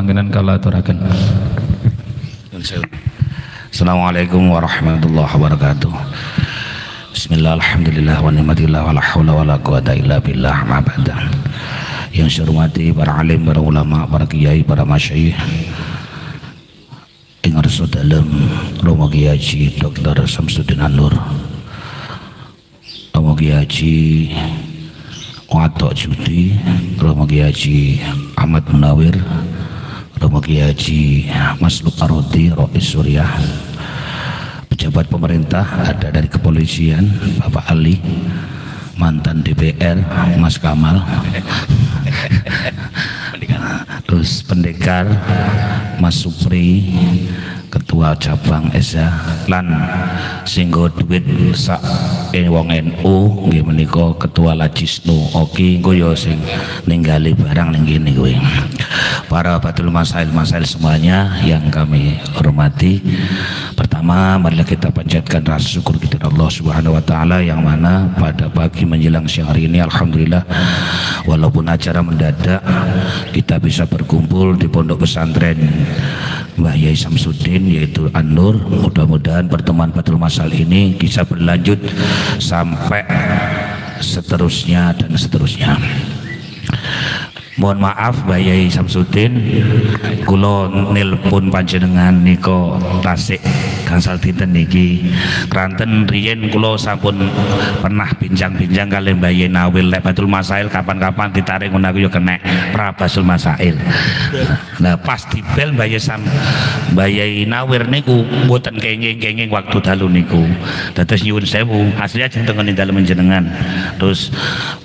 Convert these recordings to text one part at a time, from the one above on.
pangeran kala aturaken. Assalamualaikum warahmatullahi wabarakatuh. Bismillah, alhamdulillah, wa ni'matillah, wa la hawla wa la quwata illa billah, ma ba'da. Yang saya hormati para alim, para ulama, para kiai, para masyayikh ing ngarsa dalem Romo Kiai Haji Dr. Samsudin An-Nur, Romo Kiai Haji Watok Judi, Romo Kiai Haji Ahmad Munawir, Romo Kiai Haji Masluk Arodi, Rois Suriah, pejabat pemerintah ada dari kepolisian Bapak Ali, mantan DPR Mas Kamal, terus pendekar Mas Supri, ketua cabang Esa lan singgo duit sak wong NU nggih menika ketua Lajisnu Oki engko ya sing ninggali barang ning kene kuwi. Para batul masail semuanya yang kami hormati, pertama marilah kita panjatkan rasa syukur kita Allah Subhanahu wa taala yang mana pada pagi menjelang siang hari ini alhamdulillah walaupun acara mendadak kita bisa berkumpul di pondok pesantren Mbah Yai Samsudin yaitu An-Nur. Mudah-mudahan pertemuan batul masal ini bisa berlanjut sampai seterusnya dan seterusnya. Mohon maaf Mbah Yai Samsudin, kula nelpon panjenengan nika tasik gangsal dinten niki. Kranten riyen kula sampun pernah bincang-bincang kali Mbah Yai Nawil lek batul masail kapan-kapan ditarik ngono aku ya kenek prabasul masail. Nah pas dibel Mbah Yai Nawir niku mboten kenging-kenging waktu dalu niku. Dados nyuwun sewu, asli ajeng tengen dalem jenengan. Terus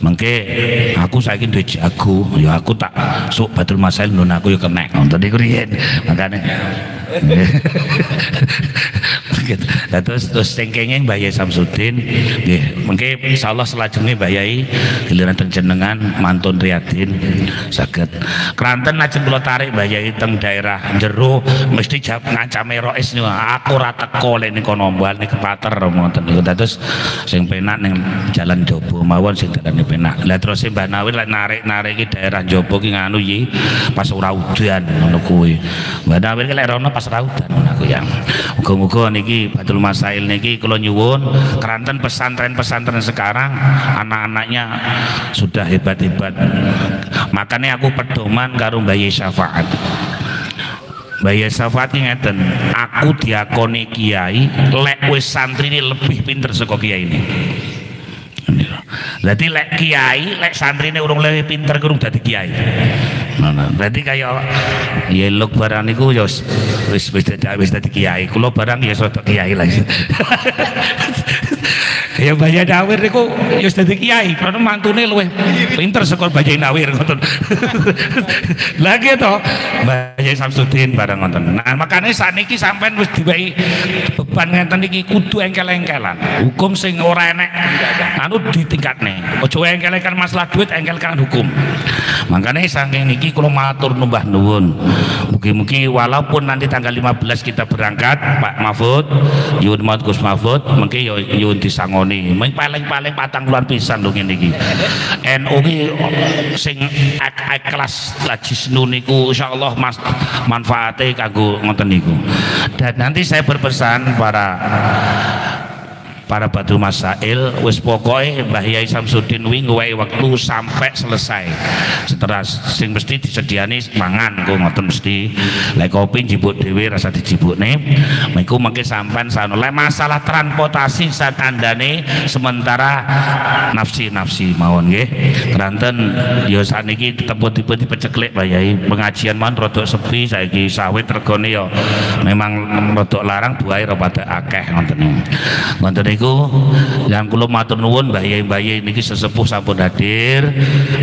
mengke aku saiki duwe jago, ya aku tak sok batul masail nun aku ya kenek nonton niku riyen. Makane terus tengkengeng Mbah Yai Samsudin nggih mengke insyaallah selajenge Mbah Yai giliran teng jenengan mantun Riyadin saged kranten ajeng kula tarik Mbah Yai teng daerah jero mesti ngancame Rois niku aku ora teko lek niku nombal niku pater ngoten niku. Dados sing penak ning jalan Jobo mawon sing darane penak. Lah terus Mbah Nawir lek narik iki daerah Jobo ki nganu iki pas ora udan ngono kuwi. Mbah Nawir ki lek rono pas ora udan ngono aku ya. Muga-muga niki batul masail niki kula nyuwun kranten pesantren-pesantren sekarang anak-anaknya sudah hebat-hebat. Makanya aku pedoman karo Mbah Yai Syafaat. Mbah Yai Syafaat ngeten, aku diakoni kiai lek wis santri ini lebih pinter saka kiai ini. Jadi lek kiai lek santri ini urung lebih pinter kurang dadi kiai. Nah, berarti kayak yelok barang niku ya wis dadi kiai. Kula barang ya soto kiai lagi. Ya Mbah Yai Nawir niku ya dadi kiai karena mantune luwih pinter saka Mbah Yai Nawir ngoten. Lagi to Mbah Yai Samsudin barang ngoten. Nah, makane sakniki sampean wis diwehi beban ngeten iki kudu engkel-engkelan. Hukum sing ora enek anu ditingkatne. Aja engkel-engkel masalah duit, engkelkan hukum. Makanya saking niki kula matur numbah nuwun. Mugi-mugi walaupun nanti tanggal 15 kita berangkat Pak Mahfud, nyuwun matur Gus Mahfud, mengki yo nyuwun disangoni. Paling-paling 40-an pisan lho ngene iki. NU ki sing kelas Lajisnu niku insyaallah manfaate kanggo ngoten niku. Dan nanti saya berpesan para batul masail wis pokoke Mbah Yai Samsudin wi ngwehi waktu sampai selesai. Setelah sing mesti disediani mangan kok ngoten mesti. Lek kopi njibuk dhewe rasa dijibukne. Mengko mengke sampean sano. Lek masalah transportasi satandane sementara nafsi mawon nggih. Kranten ya saniki tempo-tempo dipeceklek Mbah Yai. Pengajian man rada sepi saiki sawit regane ya memang rada larang buahe rada akeh ngoten. Ngoten niku yang kula matur nuwun Mbah Yai niki sesepuh sampun hadir.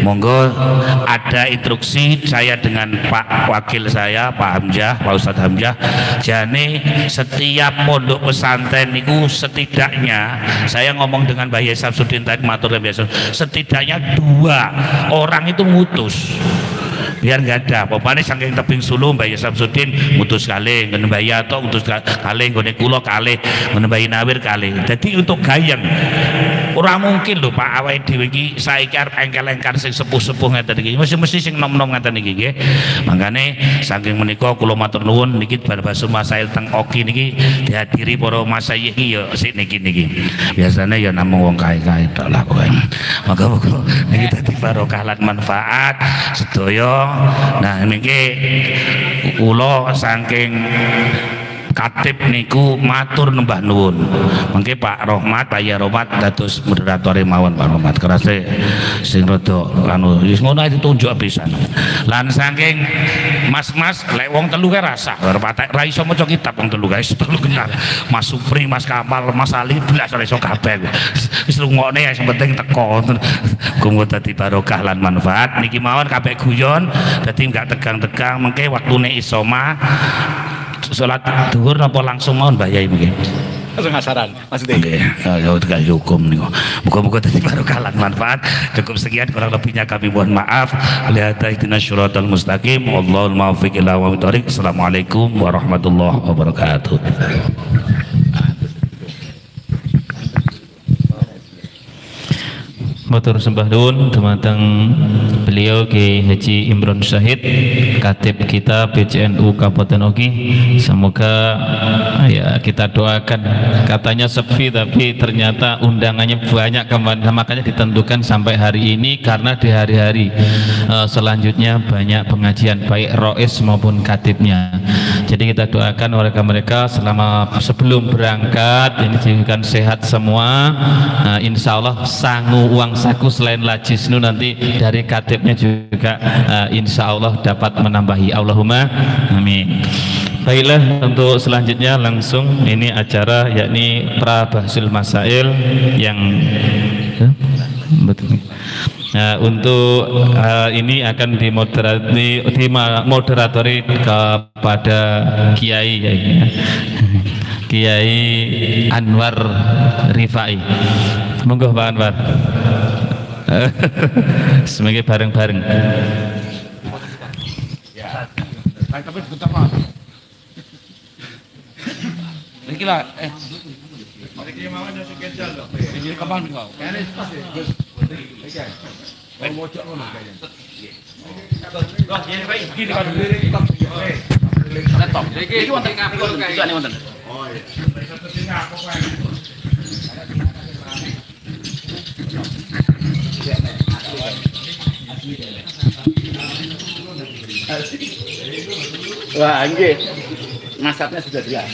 Monggo ada instruksi saya dengan Pak Wakil saya Pak Hamzah, Pak Ustadz Hamzah, jane setiap pondok pesantren niku setidaknya saya ngomong dengan Mbah Yai Samsudin tadi matur biasa setidaknya 2 orang itu mutus biar nggak ada pokoknya saking tebing Sulu Mbah Yai Samsudin mutus kalih ngene Mbah Yato mutus kalih nggone kula kalih ngene Mbah Nawir kalih. Jadi untuk gayeng ora mungkin lho Pak awake dhewe iki saiki arep engkel-engkar sing sepuh-sepuh ngeten iki mesti sing nom-nom ngeten iki nggih mangkane saking menika kula matur nuwun niki barbasu masail teng Oki niki dihadiri para masyayikh iki ya sik niki biasanya ya namung wong kae-kae tok lah pokoke monggo niki dadi barokah lan manfaat sedaya nah niki kula saking Katib niku matur nembah nuwun. Mengke Pak Rohmat, Pak Ya Rohmat dados moderator mawon Pak Rohmat. Kerase sing rada anu wis ngono ditunjuk pisan. Lan saking mas-mas lek wong telu kae rasah arep patek ra iso maca kitab wong telu kae telu kenal. Mas Supri, Mas Kamal, Mas Ali belas ora iso kabeh. Wis rungokne sing penting teko. Muga dadi barokah lan manfaat. Niki mawon kabeh guyon dadi enggak tegang-tegang mengke waktune isoma salat zuhur napa langsung mawon Mbah Yai mungkin langsung asaran maksudnya nggih ya udah hukum niku muga-muga dadi barokah lan manfaat. Cukup sekian, kurang lebihnya kami mohon maaf. Ihdinas syiratal mustaqim wallahul muwaffiq ila aqwamit thoriq. Assalamualaikum warahmatullahi wabarakatuh. Matur sembah nuwun dumateng beliau Ki Haji Imron Syahid Katib kita PCNU Kabupaten Oki. Semoga ya kita doakan, katanya sepi tapi ternyata undangannya banyak, makanya ditentukan sampai hari ini karena di hari-hari selanjutnya banyak pengajian baik rois maupun katibnya. Jadi kita doakan mereka selama sebelum berangkat ini diberikan sehat semua. Insya Allah sangu uang saku selain lajisnu nanti dari katibnya juga insya Allah dapat menambahi. Allahumma amin. Baiklah, untuk selanjutnya langsung ini acara yakni Prabahsul Masail yang untuk ini akan dimoderatori kepada Kiai Kiai Anwar Rifai. Monggo Pak Anwar. Semoga bareng-bareng. Ya. Tapi bentar Pak. Niki lah Niki mau nyusun kecil lho. Iki kapan kau? Kene pas ya. Mau mojok ngono kayaknya. Loh, yen baik iki kan lirik top. Laptop. Iki wonten ngapur bisa nih wonten. Oh iya. Wah, nggih. Masaknya sudah jelas.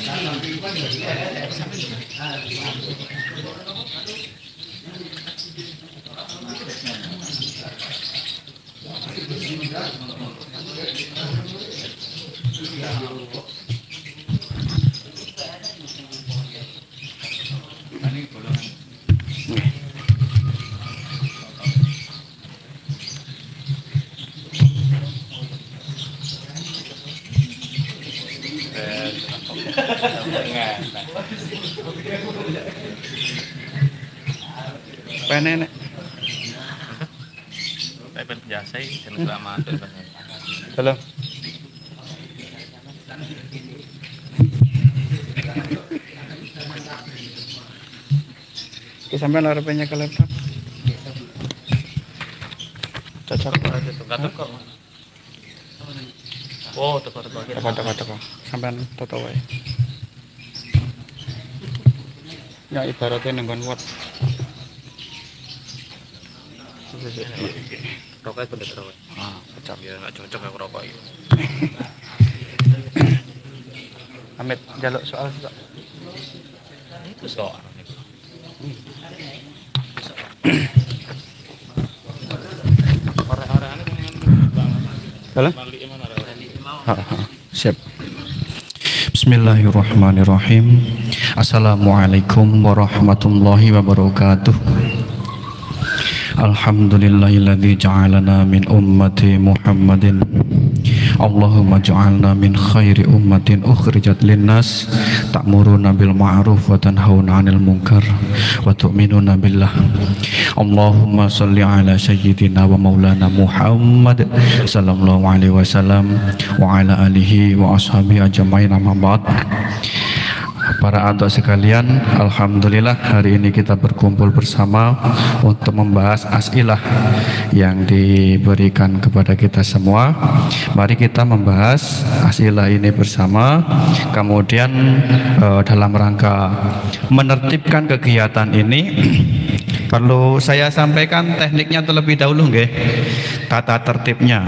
Penenek. Pen biasa iki jeneng amatir. Halo. Sampai lara pennya ke laptop. Cocok aja tuh. Oh, teko-teko. Teko. Sampai toto wae. Ya ibaratnya nenggon kuat. Rokok itu udah terus. Cocok. Ya nggak cocok aku rokok itu. Amit jaluk soal Pak. Itu soal. Orang-orang ini Halo? Siap. Bismillahirrahmanirrahim. Assalamualaikum warahmatullahi wabarakatuh. Alhamdulillahilladzi ja'alana min ummati Muhammadin. Allahumma ja'alna min khairi ummatin ukhrijat linnas ta'muruna bil ma'ruf wa tanhauna 'anil munkar wa tu'minuna billah. Allahumma shalli ala sayyidina wa maulana Muhammad sallallahu alaihi wasallam wa ala alihi wa ashabihi ajmain, amma ba'd. Para adik sekalian, alhamdulillah hari ini kita berkumpul bersama untuk membahas as'ilah yang diberikan kepada kita semua. Mari kita membahas as'ilah ini bersama. Kemudian dalam rangka menertibkan kegiatan ini perlu saya sampaikan tekniknya terlebih dahulu nggih. Tata tertibnya.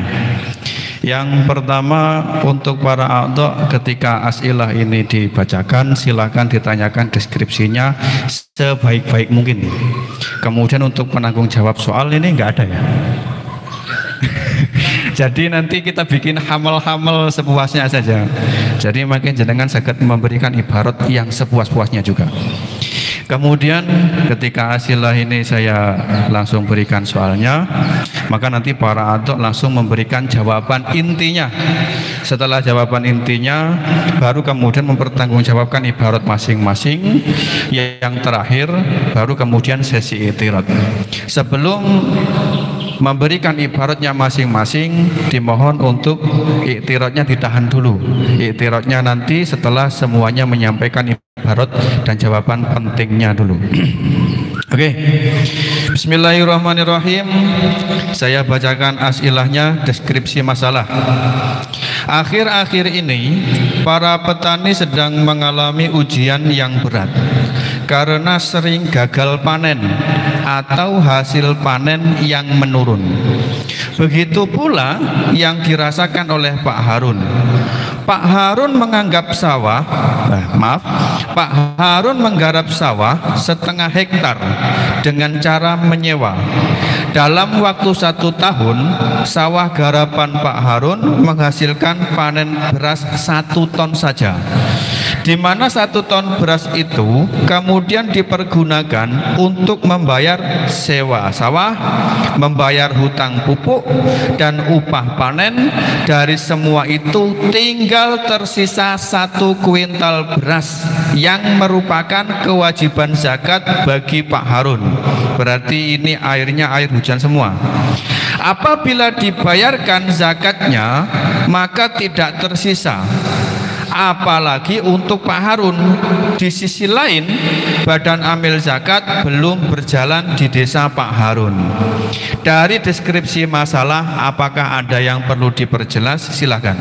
Yang pertama, untuk para a'dha ketika as'ilah ini dibacakan silakan ditanyakan deskripsinya sebaik-baik mungkin. Kemudian untuk penanggung jawab soal ini enggak ada ya. Jadi nanti kita bikin hamal-hamal sepuasnya saja. Jadi makin jenengan saged memberikan ibarat yang sepuas-puasnya juga. Kemudian ketika as'ilah ini saya langsung berikan soalnya, maka nanti para a'dha langsung memberikan jawaban intinya. Setelah jawaban intinya, baru kemudian mempertanggungjawabkan ibarat masing-masing. Yang terakhir, baru kemudian sesi i'tirad. Sebelum memberikan ibaratnya masing-masing, dimohon untuk i'tiradnya ditahan dulu. I'tiradnya nanti setelah semuanya menyampaikan ibarat dan jawaban pentingnya dulu. Oke. Bismillahirrahmanirrahim. Saya bacakan as'ilahnya, deskripsi masalah. Akhir-akhir ini para petani sedang mengalami ujian yang berat karena sering gagal panen atau hasil panen yang menurun. Begitu pula yang dirasakan oleh Pak Harun. Pak Harun menggarap sawah setengah hektar dengan cara menyewa. Dalam waktu 1 tahun, sawah garapan Pak Harun menghasilkan panen beras 1 ton saja, di mana 1 ton beras itu kemudian dipergunakan untuk membayar sewa sawah, membayar hutang pupuk dan upah panen. Dari semua itu tinggal tersisa 1 kuintal beras yang merupakan kewajiban zakat bagi Pak Harun. Berarti ini airnya air hujan semua. Apabila dibayarkan zakatnya, maka tidak tersisa. Apalagi untuk Pak Harun. Di sisi lain, badan amil zakat belum berjalan di desa Pak Harun. Dari deskripsi masalah, apakah ada yang perlu diperjelas? Silakan.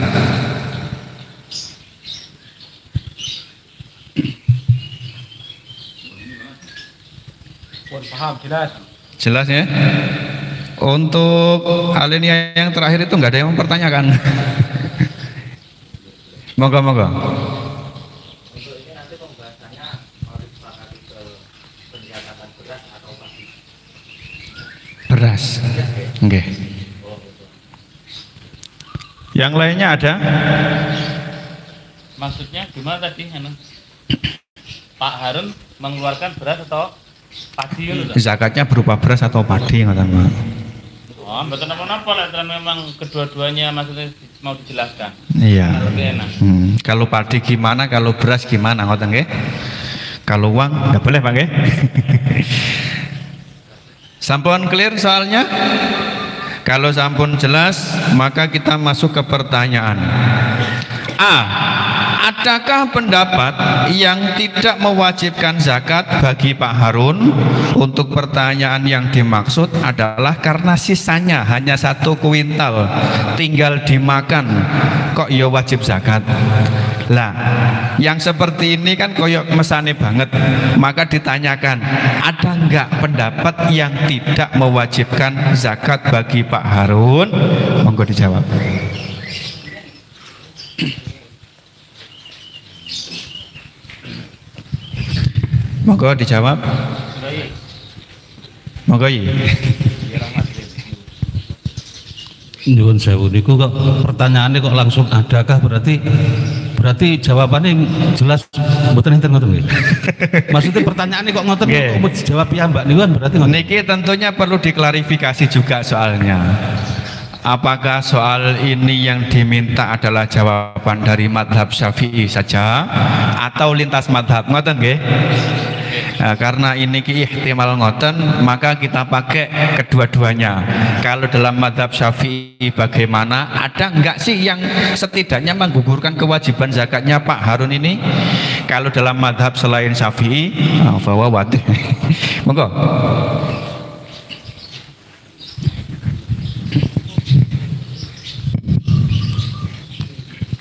Paham, jelas. Jelas ya? Untuk alinea yang terakhir itu nggak ada yang mempertanyakan. Moga-moga. Untuk ini nanti pembahasannya harus disepakati ke pendidikan beras atau padi. Beras. Oke. Yang lainnya ada? Maksudnya gimana tadi? Pak Harun mengeluarkan beras atau padi itu? Zakatnya berupa beras atau padi, ngoten Pak. Oh, betul apa-apa lah, memang kedua-duanya maksudnya mau dijelaskan. Iya. Lebih enak. Kalau padi gimana, kalau beras gimana, ngoten nggih? Kalau uang nggak boleh Pak nggih? Sampun clear soalnya? Kalau sampun jelas, maka kita masuk ke pertanyaan. A. Adakah pendapat yang tidak mewajibkan zakat bagi Pak Harun? Untuk pertanyaan yang dimaksud adalah karena sisanya hanya 1 kuintal, tinggal dimakan, kok ya wajib zakat. Lah, yang seperti ini kan koyok mesane banget. Maka ditanyakan, ada enggak pendapat yang tidak mewajibkan zakat bagi Pak Harun? Monggo dijawab. Monggo dijawab. Monggo iya. Nyuwun sewu niku kok pertanyaannya kok langsung adakah, berarti jawabannya jelas mboten enten ngoten nggih. Maksudnya pertanyaannya kok ngoten kok mau dijawab ya Mbak niku kan berarti ngoten. Niki tentunya perlu diklarifikasi juga soalnya. Apakah soal ini yang diminta adalah jawaban dari madhab Syafi'i saja atau lintas madhab, ngoten nggih? Nah, karena ini ihtimal ngoten, maka kita pakai kedua-duanya. Kalau dalam madhab Syafi'i bagaimana? Ada enggak sih yang setidaknya menggugurkan kewajiban zakatnya Pak Harun ini? Kalau dalam madhab selain Syafi'i, bahwa wajib. Monggo.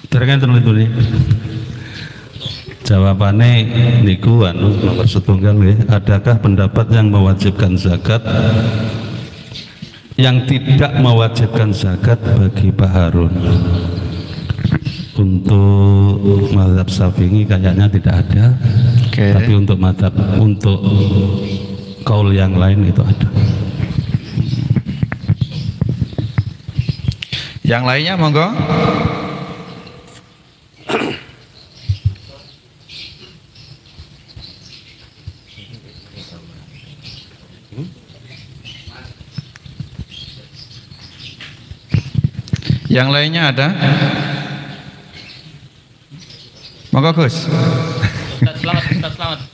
Terkait teman-teman jawabannya niku nomor setunggal nggih, adakah pendapat yang mewajibkan zakat yang tidak mewajibkan zakat bagi Pak Harun? Untuk mazhab Syafi'i kayaknya tidak ada. Tapi untuk kaul yang lain itu ada. Yang lainnya monggo. Yang lainnya ada? Monggo Gus. Ustaz selamat.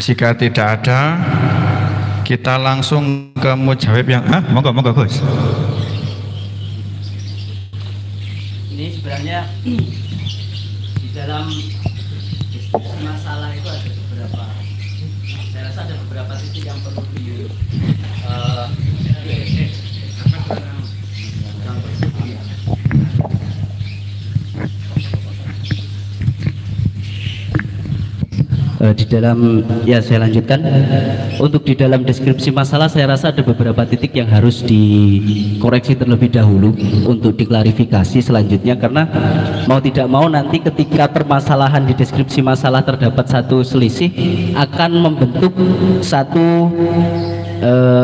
Jika tidak ada, kita langsung ke mujawib yang monggo Gus. Ini sebenarnya di dalam diskusi masalah itu ada beberapa, saya rasa ada beberapa titik yang perlu di dalam, ya saya lanjutkan. Untuk di dalam deskripsi masalah saya rasa ada beberapa titik yang harus dikoreksi terlebih dahulu untuk diklarifikasi selanjutnya, karena mau tidak mau nanti ketika permasalahan di deskripsi masalah terdapat satu selisih akan membentuk satu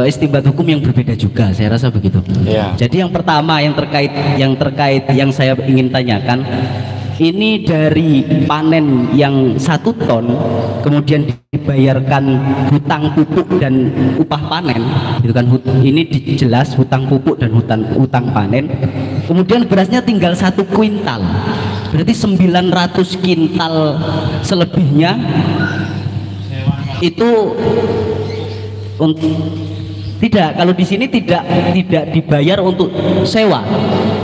istimbat hukum yang berbeda juga, saya rasa begitu. Jadi yang pertama yang terkait yang saya ingin tanyakan, ini dari panen yang 1 ton kemudian dibayarkan hutang pupuk dan upah panen, gitu kan? Ini jelas hutang pupuk dan hutang panen. Kemudian berasnya tinggal 1 kuintal, berarti 900 kintal selebihnya itu tidak, kalau di sini tidak dibayar untuk sewa,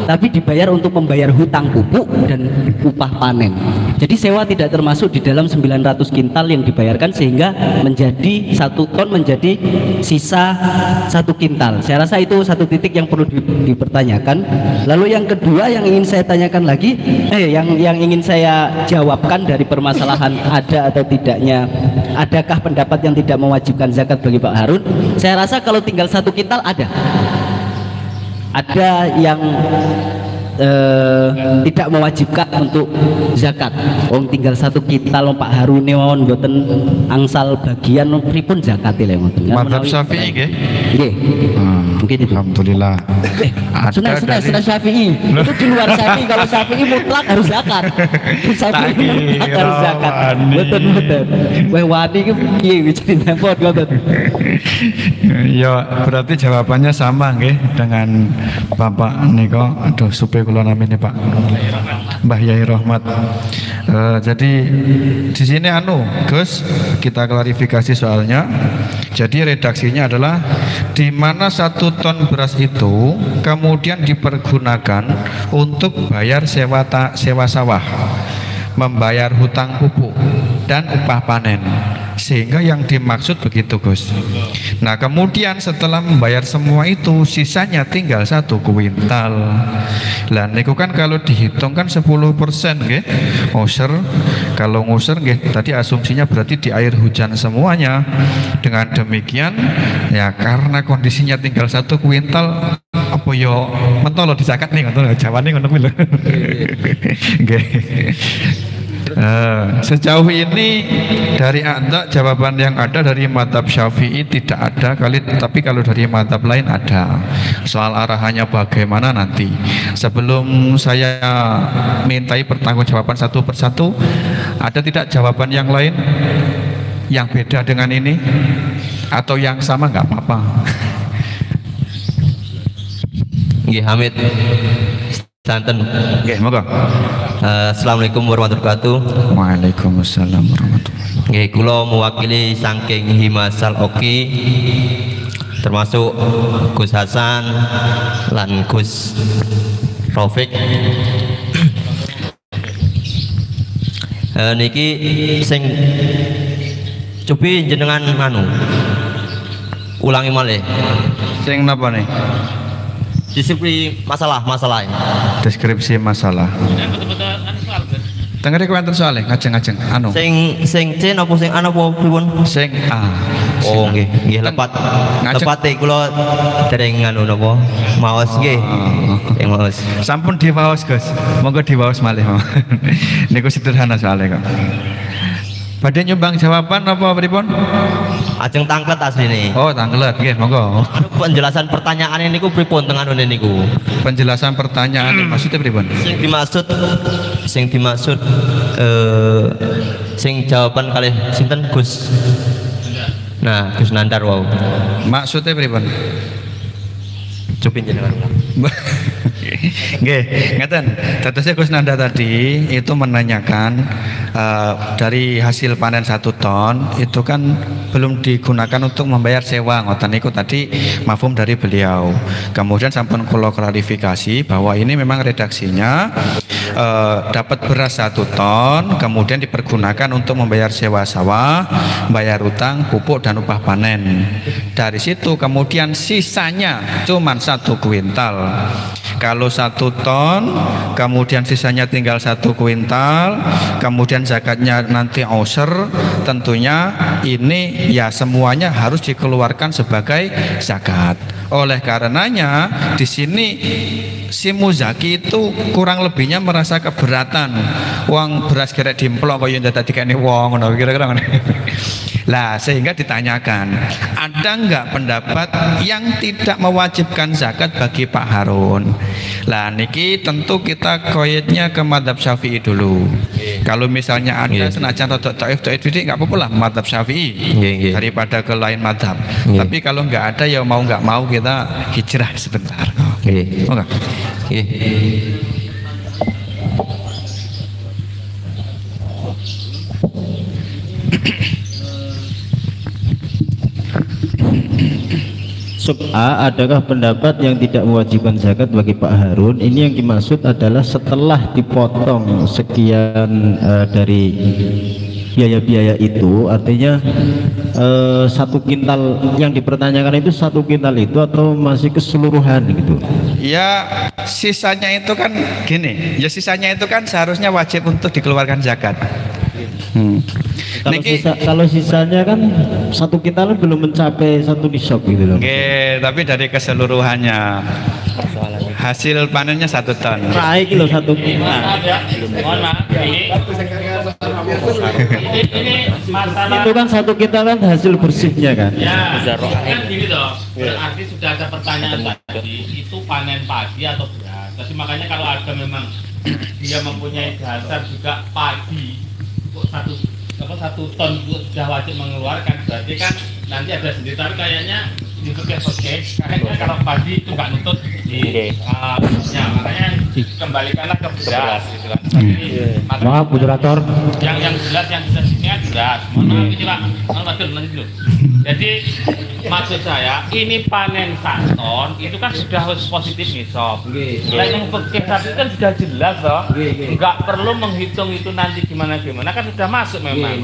tapi dibayar untuk membayar hutang pupuk dan upah panen. Jadi sewa tidak termasuk di dalam 900 kintal yang dibayarkan, sehingga menjadi 1 ton menjadi sisa 1 kintal. Saya rasa itu satu titik yang perlu dipertanyakan. Lalu yang kedua yang ingin saya tanyakan lagi, yang ingin saya jawabkan dari permasalahan ada atau tidaknya, adakah pendapat yang tidak mewajibkan zakat bagi Pak Harun? Saya rasa kalau tinggal 1 kintal ada yang tidak mewajibkan untuk zakat. Tinggal 1 kintal Pak Harun mawon mboten angsal bagian pripun zakat le ngoten. Madzhab Syafi'i nggih. Nggih. Mungkin itu. Alhamdulillah. Sudah Syafi'i. Itu di luar Syafi'i. Kalau Syafi'i mutlak harus zakat. Syafi'i mutlak harus zakat. Betul. Wah wani iki piye wicine nepot ngoten. Ya berarti jawabannya sama nggih dengan Bapak niko, aduh supaya kula namanya Pak Mbah Yai Rahmat. Jadi di sini Gus, kita klarifikasi soalnya. Jadi redaksinya adalah di mana 1 ton beras itu kemudian dipergunakan untuk bayar sewa sawah, membayar hutang pupuk dan upah panen, sehingga yang dimaksud begitu Gus. Nah kemudian setelah membayar semua itu sisanya tinggal 1 kuintal. Lah niku kan kalau dihitung kan 10% nggih. Ngusir, kalau ngusir nggih tadi asumsinya berarti di air hujan semuanya. Dengan demikian ya karena kondisinya tinggal 1 kuintal, apa yo mentolo disakat nih ngono jawane ngono kuwi lho. Nggih. Sejauh ini dari Anda jawaban yang ada dari mazhab Syafi'i tidak ada kali, tapi kalau dari mazhab lain ada. Soal arahannya bagaimana nanti. Sebelum saya mintai pertanggungjawaban satu persatu, ada tidak jawaban yang lain yang beda dengan ini atau yang sama nggak apa-apa. Nggih Hamid. Santen. Nggih, monggo. Assalamualaikum warahmatullahi wabarakatuh. Waalaikumsalam warahmatullahi wabarakatuh. Nggih, kula mewakili saking Himasal Oki termasuk Gus Hasan lan Gus Rafiq. Niki sing cobi jenengan ulangi malih. Sing napa nih? Deskripsi masalah. Deskripsi masalah. Tengeri kuwi soalnya ngajeng-ngajeng anu. Sing C napa sing A napa pripun? Sing A. Oh nggih lepat. Lepate kula dereng anu napa? Maos nggih. Sing maos. Sampun diwaos, Gus. Monggo diwaos malih. Niku sederhana soalnya kok. Badhe nyumbang jawaban apa pripun? Ajeng tangklet asline. Oh, tangklet nggih, monggo. Penjelasan pertanyaan niku pripun teng anune niku? Penjelasan pertanyaan maksudnya pripun? Sing dimaksud sing jawaban kalih sinten Gus. Nah, Gus Nandar wau. Maksudnya pripun? Cupin jenengan. Nggih, ngeten. Dadosnya Gus Nanda tadi itu menanyakan dari hasil panen 1 ton itu kan belum digunakan untuk membayar sewa, ngoten niku tadi mafhum dari beliau. Kemudian sampun kula klarifikasi bahwa ini memang redaksinya dapat beras 1 ton kemudian dipergunakan untuk membayar sewa sawah, bayar utang, pupuk dan upah panen. Dari situ kemudian sisanya cuman 1 kuintal. Kalau 1 ton kemudian sisanya tinggal 1 kuintal, kemudian zakatnya nanti ausher, tentunya ini ya semuanya harus dikeluarkan sebagai zakat. Oleh karenanya di sini si muzaki itu kurang lebihnya merasa keberatan. Uang beras gerek dimplok kaya ndak dikene wong ngono kira-kira ngono. Lah sehingga ditanyakan, ada enggak pendapat yang tidak mewajibkan zakat bagi Pak Harun? Lah niki tentu kita koyetnya ke mazhab Syafi'i dulu. Kalau misalnya ada senajan rodok dhaif didik enggak apa-apa lah mazhab Syafi'i daripada ke lain mazhab. Tapi kalau enggak ada ya mau enggak mau kita hijrah sebentar. Nggih. Oke. Nggih. Sub A, adakah pendapat yang tidak mewajibkan zakat bagi Pak Harun? Ini yang dimaksud adalah setelah dipotong sekian dari biaya-biaya itu, artinya 1 kintal yang dipertanyakan itu 1 kintal itu atau masih keseluruhan gitu? Ya sisanya itu kan gini, ya sisanya itu kan seharusnya wajib untuk dikeluarkan zakat. Kalau sisanya kan 1 kintal belum mencapai 1 nisab gitu loh. Oke, tapi dari keseluruhannya hasil panennya 1 ton. Raih kilo 1 kintal. Mohon maaf, ini masalah Itu kan 1 kintal kan hasil bersihnya kan. ya, kan gini toh. Berarti sudah ada pertanyaan tadi, itu panen padi atau beras. Jadi makanya kalau ada memang dia mempunyai dasar juga padi, kok 1 ton sudah wajib mengeluarkan, berarti kan nanti ada sendiri. Tapi kayaknya di kayaknya kalau padi itu nggak nutut di bersihnya, makanya kembalikanlah ke beras gitu kan. Maaf moderator. Yang jelas yang bisa sini jelas. Mohon maaf ini Pak, mohon maaf nanti dulu. Jadi maksud saya ini panen 1 ton itu kan sudah harus positif nisab. Nah yang fikih tadi kan sudah jelas loh. Nggak perlu menghitung itu nanti gimana kan sudah masuk memang.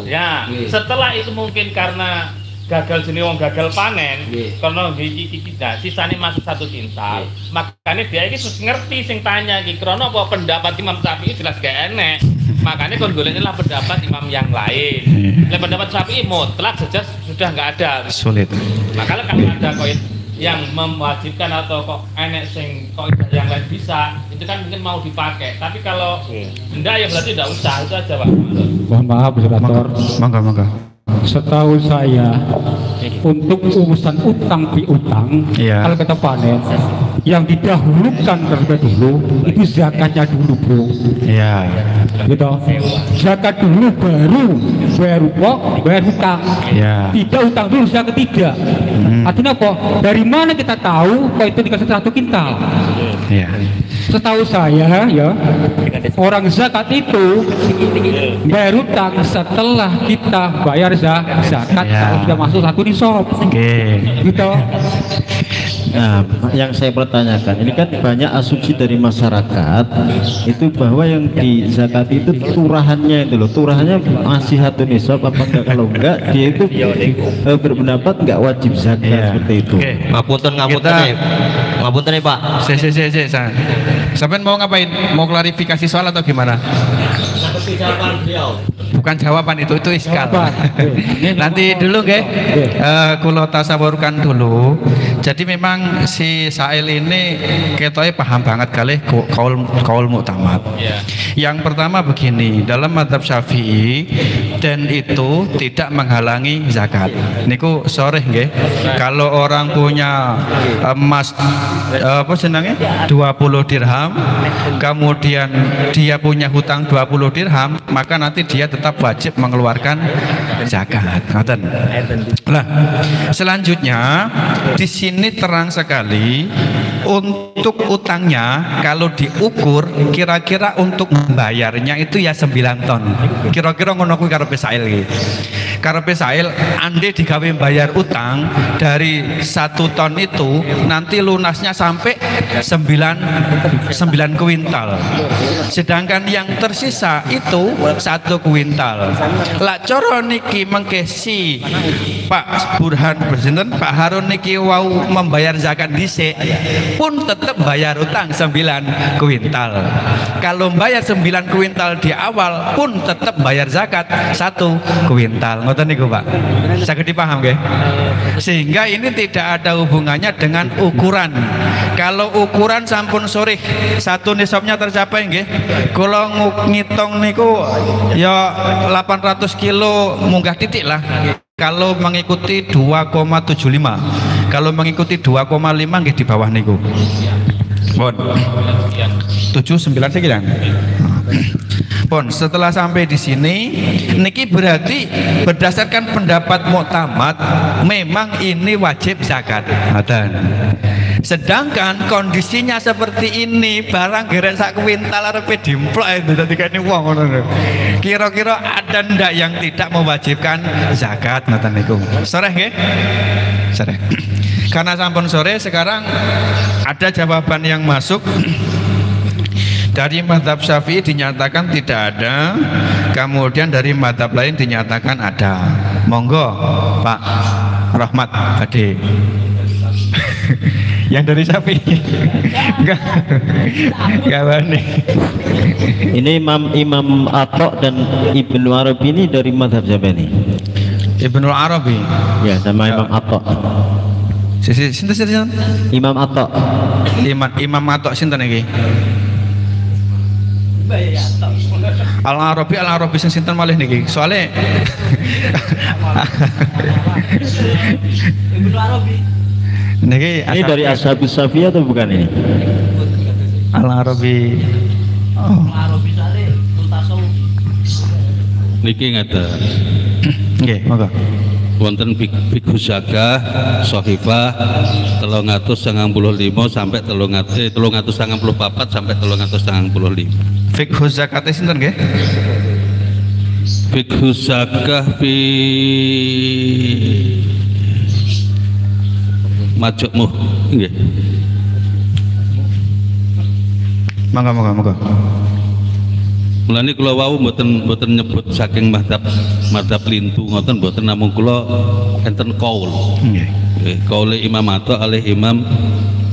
Ya setelah itu mungkin karena gagal jenis wong gagal panen, karena kita sisanya masuk 1 kintal, makanya dia ini harus ngerti sing tanya iki krono apa pendapat Imam Syafi'i jelas gak enek, makanya kon goleklah pendapat imam yang lain. Pendapat Syafi'i mutlak saja sudah nggak ada, Sulit. makanya kalau ada koin yang mewajibkan atau kok enek sing kok yang lain bisa, itu kan mungkin mau dipakai. Tapi kalau enggak ya berarti tidak usah, itu aja Pak. Mohon maaf moderator. Mangga. Setahu saya untuk urusan utang piutang, Iya. kalau kita panen, yang didahulukan terlebih dulu itu zakatnya dulu, bro. Iya. Gitu. Zakat dulu baru bayar hutang. Iya. Tidak utang dulu zakat tidak. Artinya apa? Dari mana kita tahu kok itu dikasih 1 kintal? Iya. Setahu saya ya, orang zakat itu bayar hutang setelah kita bayar zakat, Ya. kalau sudah masuk 1 nisab. Oke. Gitu. Nah, yang saya pertanyakan, ini kan banyak asumsi dari masyarakat itu bahwa yang di zakat itu turahannya itu loh, turahannya masih 1 nisab apa enggak, kalau enggak dia itu berpendapat enggak wajib zakat seperti itu. Oke. Ngapunten nih Pak. Sampean mau ngapain? Mau klarifikasi soal atau gimana? Seperti jawaban beliau. Bukan jawaban itu iskal. Nanti dulu nggih. Kula tasawurkan dulu. Jadi memang si Sail ini ketoke paham banget kalih kaul muktamad. Yang pertama begini, dalam mazhab Syafi'i dan itu tidak menghalangi zakat. Niku soreh nggih. Kalau orang punya emas apa senangnya 20 dirham, kemudian dia punya hutang 20 dirham, maka nanti dia tetap wajib mengeluarkan zakat. Nah, selanjutnya di sini terang sekali untuk utangnya kalau diukur kira-kira untuk membayarnya itu ya 9 ton. Kira-kira ngono kuwi karepe Sail iki. Karepe Sail ande digawe bayar utang dari 1 ton itu nanti lunasnya sampai 9 kuintal. Sedangkan yang tersisa itu 1 kuintal. Lah cara niki mengkesi Pak Burhan Presiden Pak Harun niki wau membayar zakat dhisik pun tetap bayar utang 9 kuintal. Kalau bayar 9 kuintal di awal pun tetap bayar zakat 1 kuintal. Ngoten niku Pak. Saged dipaham nggih? Sehingga ini tidak ada hubungannya dengan ukuran. Kalau ukuran sampun sorih 1 nisabnya tercapai nggih. Kula ngitung niku ya 800 kilo munggah titik lah. Kalau mengikuti 2,75, kalau mengikuti 2,5 nggih di bawah niku. Pun 79 sekian. Pun setelah sampai di sini niki berarti berdasarkan pendapat muktamad memang ini wajib zakat. Sedangkan kondisinya seperti ini, barang gerek sak kuintal arepe dimplok itu dadi kene wong ngono. Kira-kira ada ndak yang tidak mewajibkan zakat ngoten niku? Sore nggih? Sore. Karena sampun sore sekarang ada jawaban yang masuk dari mazhab Syafi'i dinyatakan tidak ada, kemudian dari mazhab lain dinyatakan ada. Monggo Pak Rahmat Ade. Yang dari Syafi'i enggak wani. Ini Imam Atok dan Ibnu Arabi ini dari mazhab siapa ini? Ibnu Arabi. Ya, sama Imam Atok. Sinten? Imam Atok. Imam Atok sinten iki? Al-Arabi sing sinten malih niki? Soale Ibnu Arabi. Niki Ini dari Ashabus Safi atau bukan ini? Al-Arabi. Arabi sale tasawuf. Niki ngeten. Nggih, monggo. Wonten fikih zakah Shahifah 395 sampai 394 sampai 395. Fikih zakat sinten nggih? Fikih zakah fi Majmu'ah nggih. Monggo. Mulane kula wau mboten nyebut saking madhab lintu ngoten mboten, namung kula enten qaul. Nggih. Qaul Imam Atta alih Imam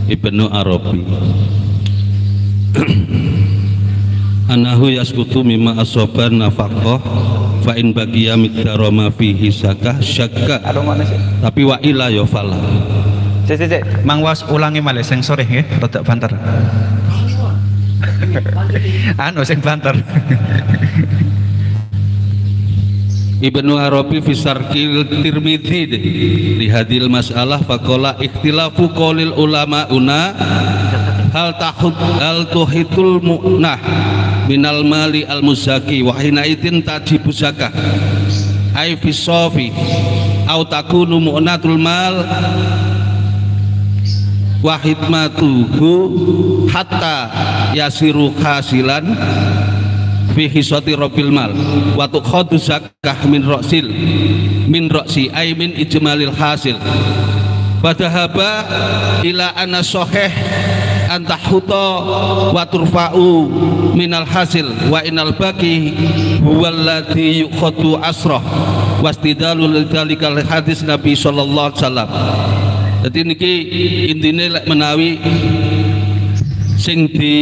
Ibnu Arabi. Anahu yaskutu mimma asoban nafaqah fa in bagiya miqdara ma fihi zakah syakka. Tapi wa ila ya fala. Cek. Mang Was ulangi malih sing sore nggih, rada banter. Anu sing banter. Ibnu Arabi fi Syarhil Tirmidzi di hadil masalah faqala ikhtilafu qaulil ulama una hal tuhitul mu'nah minal mali al muzaki wa hina itin tajibu zakah ai fi sofi au takunu mu'natul mal wa hikmatuhu hatta yasiru hasilan fi hisati robil mal wa tukhadu zakah min roksi ay min ijmalil hasil padahaba ila anna sahih antahuta wa turfa'u minal hasil wa inal baqi huwallazi yukhadu asrah wastidalu lidzalikal hadis Nabi sallallahu alaihi wasallam. Jadi niki intine lek menawi sing di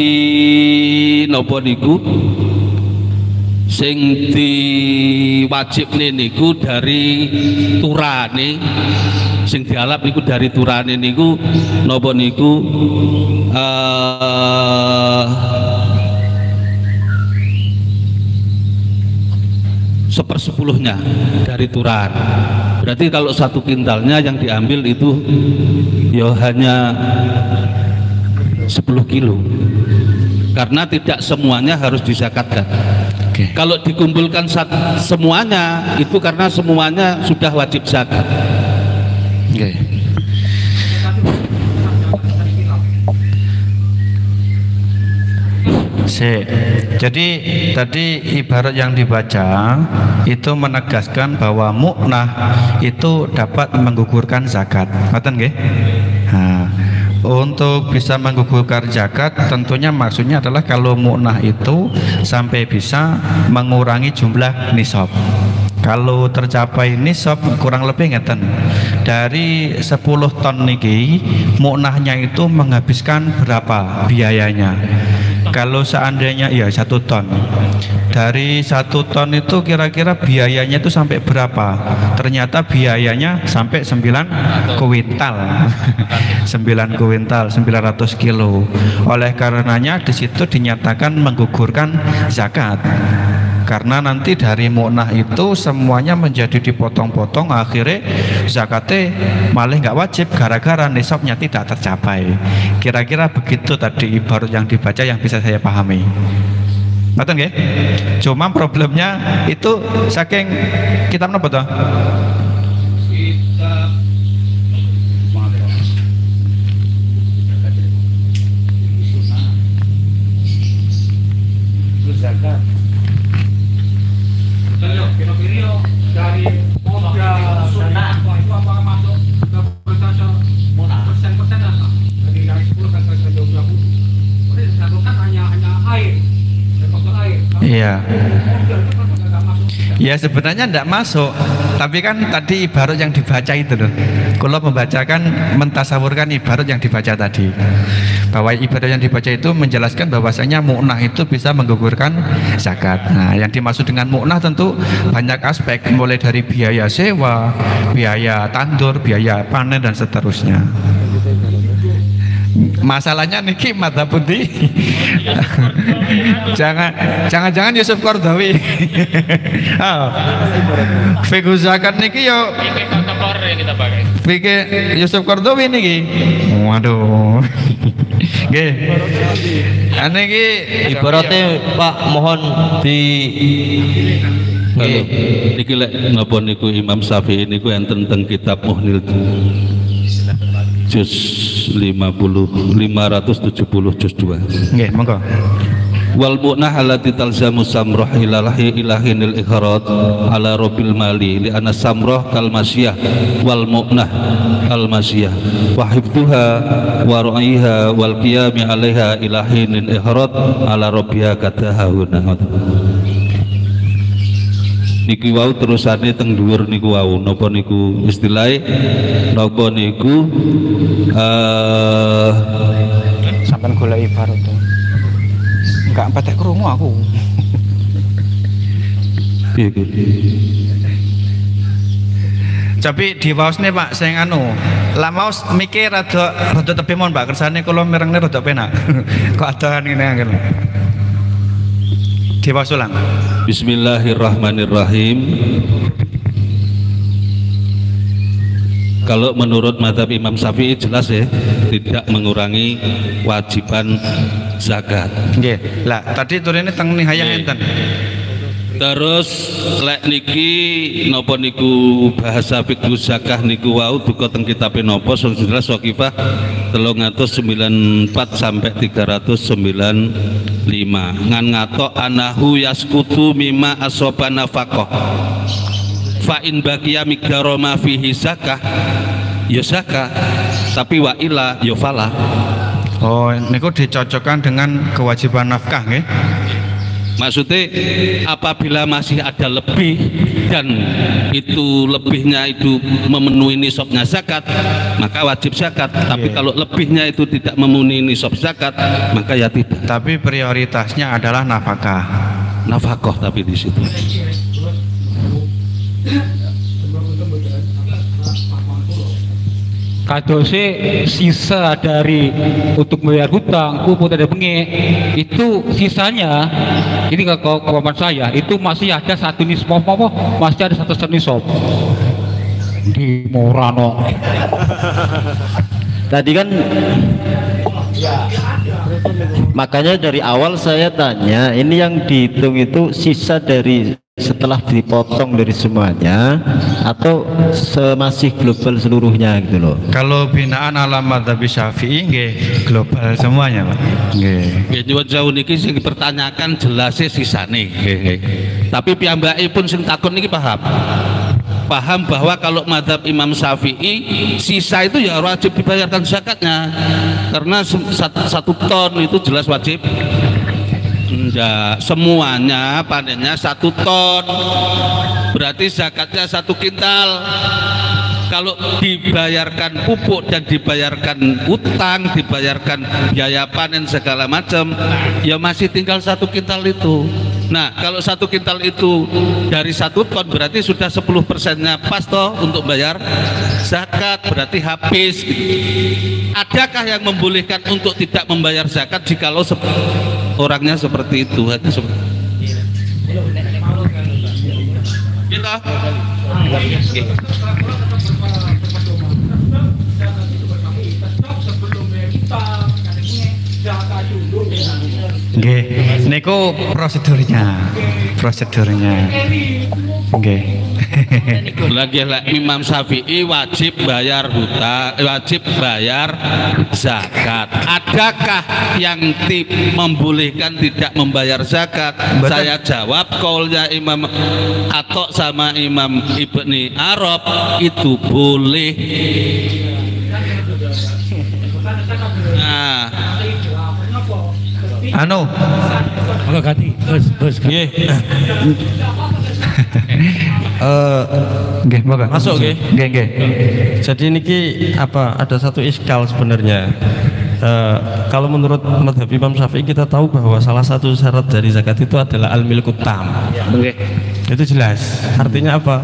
napa niku sing diwajibne niku dari turane sing dialap niku dari turane niku napa niku 1/10-nya dari turan. Berarti kalau 1 kintalnya yang diambil itu ya hanya 10 kilo karena tidak semuanya harus dizakatkan. Kalau dikumpulkan semuanya itu karena semuanya sudah wajib zakat. Jadi tadi ibarat yang dibaca itu menegaskan bahwa mu'nah itu dapat menggugurkan zakat. Ngoten nggih? Nah, untuk bisa menggugurkan zakat tentunya maksudnya adalah kalau mu'nah itu sampai bisa mengurangi jumlah nisab. Kalau tercapai nisab kurang lebih ngeten, dari 10 ton niki mu'nahnya itu menghabiskan berapa biayanya. Kalau seandainya ya 1 ton, dari 1 ton itu kira-kira biayanya itu sampai berapa? Ternyata biayanya sampai 9 kuintal 9 kuintal 900 kilo. Oleh karenanya di situ dinyatakan menggugurkan zakat. Karena nanti dari mu'nah itu semuanya menjadi dipotong-potong, akhirnya zakatnya malah nggak wajib gara-gara nisabnya tidak tercapai. Kira-kira begitu tadi ibarat yang dibaca yang bisa saya pahami. Ngerti nggih? Cuma problemnya itu saking kitab napa to? Zakat. Kira-kira dari modal dana itu apakah masuk ke persentase persen apa? Dari 10 sampai 20. Ini disatukan hanya air, faktor air. Iya. Ya sebenarnya tidak masuk, tapi kan tadi ibarat yang dibaca itu loh. Kalau membacakan, mentasawurkan ibarat yang dibaca tadi, bahwa ibarat yang dibaca itu menjelaskan bahwasanya mu'nah itu bisa menggugurkan zakat. Nah, yang dimaksud dengan mu'nah tentu banyak aspek, mulai dari biaya sewa, biaya tandur, biaya panen dan seterusnya. Masalahnya niki mata putih. Jangan Yusuf Qardawi. Fikih zakat niki yo fikih Yusuf Qardawi niki. Waduh. Nggih. Niki ibaratnya Pak mohon di niki lek napa niku Imam Syafi'i niku enten teng kitab Muhnil juz 570 juz 2. Nggih, monggo. Wal mu'nah allati talzamu samrah ilahinil ikhraj ala robil mali li anna samrah kal masyah wal mu'nah al masyah wa hifdhuha wa ra'iha wal qiyam 'alaiha ilahinil ikhraj ala robbiha katahuna. Niki wau terusane teng dhuwur niku wau napa niku istilahe napa niku sampean golek ibarat to. Enggak patek krungu aku. Piye Tapi diwaos nih Pak, sing anu, lah mau mikir rada tepi mon Pak, kersane kula mirengne rada penak. Kok adahan ngene angel. Diwaos ulang. Bismillahirrahmanirrahim. Kalau menurut mazhab Imam Syafi'i jelas ya, tidak mengurangi wajiban zakat. Nggih. Lah tadi turune teng nihayah enten. Terus lek niki napa niku bahasa fikih zakah niku wau duka teng kitabe napa sing jelas Waqifah 394 sampai 395 ngan ngatok anahu yaskutu mimma asaba nafaqah fa in baqiya miqdaru ma fihi zakah ya zakah tapi wa ila ya fala. Oh niku dicocokkan dengan kewajiban nafkah nggih. Maksudnya apabila masih ada lebih dan itu lebihnya itu memenuhi nisabnya zakat maka wajib zakat. Tapi kalau lebihnya itu tidak memenuhi nisab zakat maka ya tidak. Tapi prioritasnya adalah nafkah. Nafkah tapi di situ. Kadose sisa dari untuk membayar hutang, puput ada bengi itu sisanya ini kalau kawan saya itu masih ada satu nisab apa? Masih ada satu nisab di Morano. Tadi kan makanya dari awal saya tanya ini yang dihitung itu sisa dari setelah dipotong dari semuanya atau masih global seluruhnya gitu loh. Kalau binaan ala madzhab Syafi'i nggih global semuanya Pak. Nggih. Nggih nyuwun sewu niki sing dipertanyakan jelasnya sisane. Nggih. Tapi piyambakipun sing takon niki paham bahwa kalau mazhab Imam Syafi'i sisa itu ya wajib dibayarkan zakatnya karena satu ton itu jelas wajib. Enggak, semuanya panennya 1 ton berarti zakatnya 1 kintal. Kalau dibayarkan pupuk dan dibayarkan utang, dibayarkan biaya panen segala macam, ya masih tinggal 1 kintal itu. Nah, kalau 1 kintal itu dari 1 ton berarti sudah 10%-nya pas toh untuk bayar zakat, berarti habis gitu. Adakah yang membolehkan untuk tidak membayar zakat jikalau orangnya seperti itu? Kita nggih, niku prosedurnya. Nggih. Lagi Imam Syafi'i wajib bayar hutang, wajib bayar zakat. Adakah yang membolehkan tidak membayar zakat? Betul. Saya jawab kaulnya Imam Atok sama Imam Ibni Arab itu boleh. Nah, anu Enggak ganti. Bos. nggih. Nggih, monggo. Masuk nggih. Nggih. Jadi niki apa ada satu iskal sebenarnya. Kalau menurut mazhab Imam Syafi'i kita tahu bahwa salah satu syarat dari zakat itu adalah al-milkut tam. Itu jelas. Artinya apa?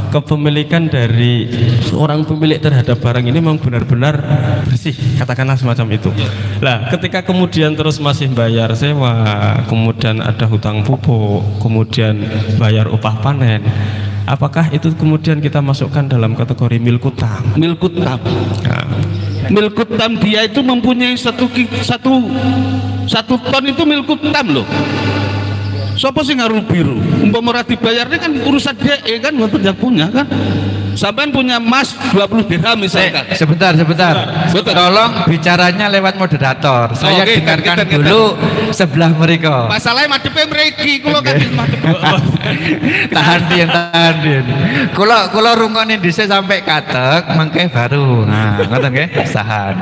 Kepemilikan dari seorang pemilik terhadap barang ini memang benar-benar bersih, katakanlah semacam itu. Lah, ketika kemudian terus masih bayar sewa, kemudian ada hutang pupuk, kemudian bayar upah panen, apakah itu kemudian kita masukkan dalam kategori milkutam? milkutam. Nah, Milkutam dia itu mempunyai satu ton itu milkutam loh. Siapa sih ngaruh biru? Umpama ora dibayarnya kan urusan DE kan nggak yang punya kan. Sampean punya emas 20 dirham misalkan. Sebentar. Tolong bicaranya lewat moderator. Saya Oke, dengarkan kita. dulu sebelah mereka. Masalahnya madepe mriki kula kan madepe. Tahan din. Kula rungokne dhisik sampai katek mangke baru. Nah, ngoten nggih? Sahan.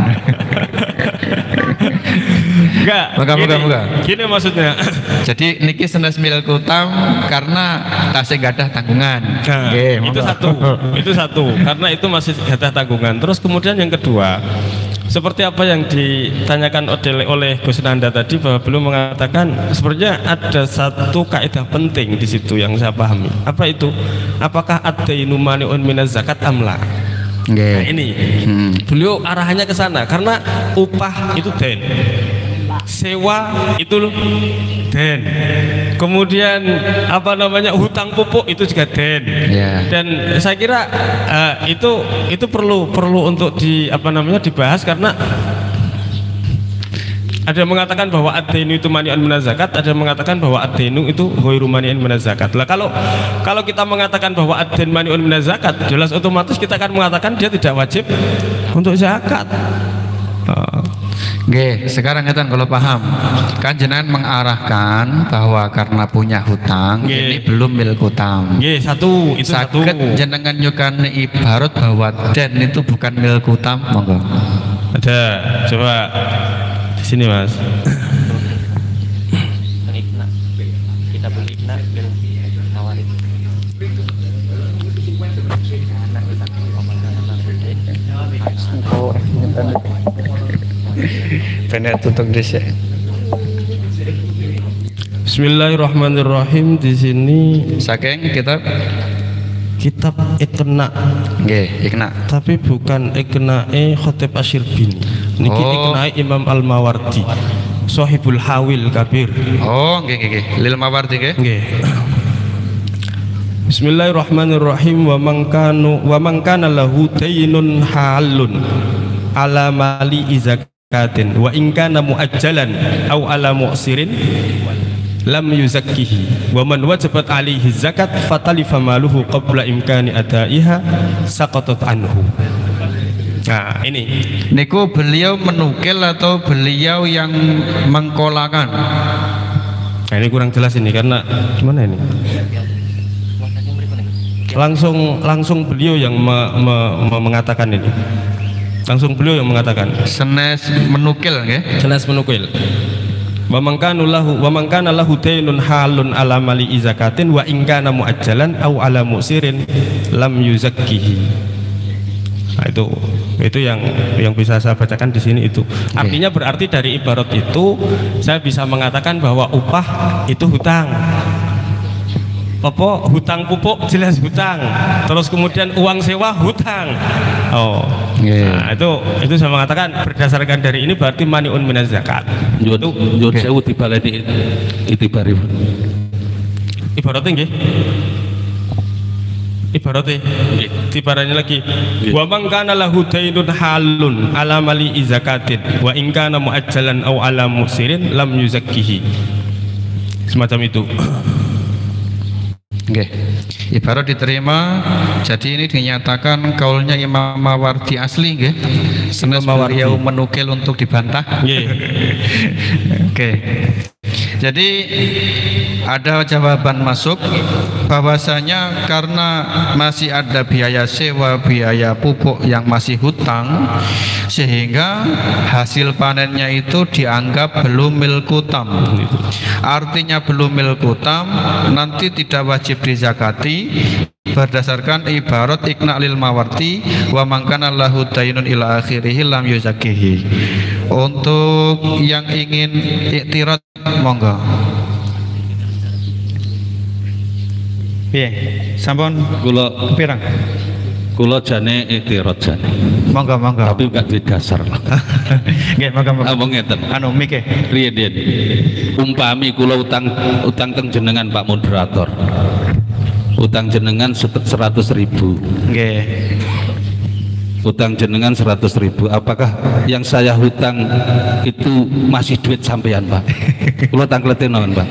enggak. Moga-moga. Gini maksudnya. Jadi niki senes milkutam karena tasih gadah tanggungan. Nah, Nggih, itu monggo. satu, karena itu masih gadah tanggungan. Terus kemudian yang kedua, seperti apa yang ditanyakan oleh Gus Nanda tadi, bahwa beliau mengatakan sebenarnya ada satu kaidah penting di situ yang saya pahami. Apa itu? Apakah ad-dainu mani'un minaz zakat amla? Nah ini beliau arahannya ke sana karena upah itu den, sewa itu den, kemudian apa namanya hutang pupuk itu juga den. Dan saya kira itu perlu untuk dibahas karena ada yang mengatakan bahwa ad-dainu itu mani'un minaz zakat, ada yang mengatakan bahwa ad-dainu itu ghairu mani'in minaz zakat. Lah kalau kita mengatakan bahwa ad-dain mani'un minaz zakat, jelas otomatis kita akan mengatakan dia tidak wajib untuk zakat. Nggih, sekarang ngeten kalau paham. Kan jenengan mengarahkan bahwa karena punya hutang ini belum milku tam. Nggih, satu itu satu. Jenengan nyukan ibarat bahwa den itu bukan milku tam, monggo. Ada, coba di sini Mas. Kita berikna bil mawarid. Benar tutup desa. Bismillahirrahmanirrahim. Di sini saking kitab Iqna. Nggih, Iqna. Tapi bukan Iqnae Khatib Asyirbini. Niki Iqnae Imam Al-Mawardi. Sahibul Hawil Kabir. Oh, nggih. Lil Mawardi nggih. Nggih. Bismillahirrahmanirrahim. Wa man kana lahu daynun halun ala mali izakatin wa in kana muajjalan aw ala mu'sirin lam yuzakkihi wa man wajabat alaihi zakat fatalifa maluhu qabla imkani adaiha saqatat anhu. Nah ini niku beliau menukil atau beliau yang mengkolakan? Nah, ini kurang jelas ini karena gimana ini? Langsung beliau yang mengatakan ini. Langsung beliau yang mengatakan. Senes menukil nggih? Senes menukil. Wa man kana lahu daynun halun ala mali izakatin wa in kana muajjalan aw ala musirin lam yuzakkihi. Nah, itu yang bisa saya bacakan di sini itu. Artinya berarti dari ibarat itu saya bisa mengatakan bahwa upah itu hutang. Apa hutang pupuk jelas hutang, terus kemudian uang sewa hutang. Nah itu saya mengatakan berdasarkan dari ini berarti mani'un minaz zakat. Itu sewu dibaleni itibari. Ibaratnya nggih. Ibaratnya tibarannya lagi. Wa man kana lahu daynun halun ala mali izakatin wa in kana muajjalan aw ala musirin lam yuzakkihi. Semacam itu. Nggih. Ibarat diterima, jadi ini dinyatakan kaulnya Imam Mawardi asli nggih. Senes beliau menukil untuk dibantah. Nggih. Oke. Jadi ada jawaban masuk bahwasanya karena masih ada biaya sewa, biaya pupuk yang masih hutang, sehingga hasil panennya itu dianggap belum milku tam. Artinya belum milku tam, nanti tidak wajib dizakati berdasarkan ibarat Iqna lil Mawardi wa man kana lahu daynun ila akhirih lam yuzakkihi. Untuk yang ingin iktirad monggo. Piye? Sampun kula pirang? Kula jane iktirad jane. Monggo. Tapi gak duwe dasar. Nggih, monggo. Apa ngeten? Anu mike. Riyen. Umpami kula utang teng jenengan Pak Moderator. Utang jenengan 100.000. Nggih. Utang jenengan 100.000. Apakah yang saya hutang itu masih duit sampean, Pak? Kula tangklete nonton, Pak.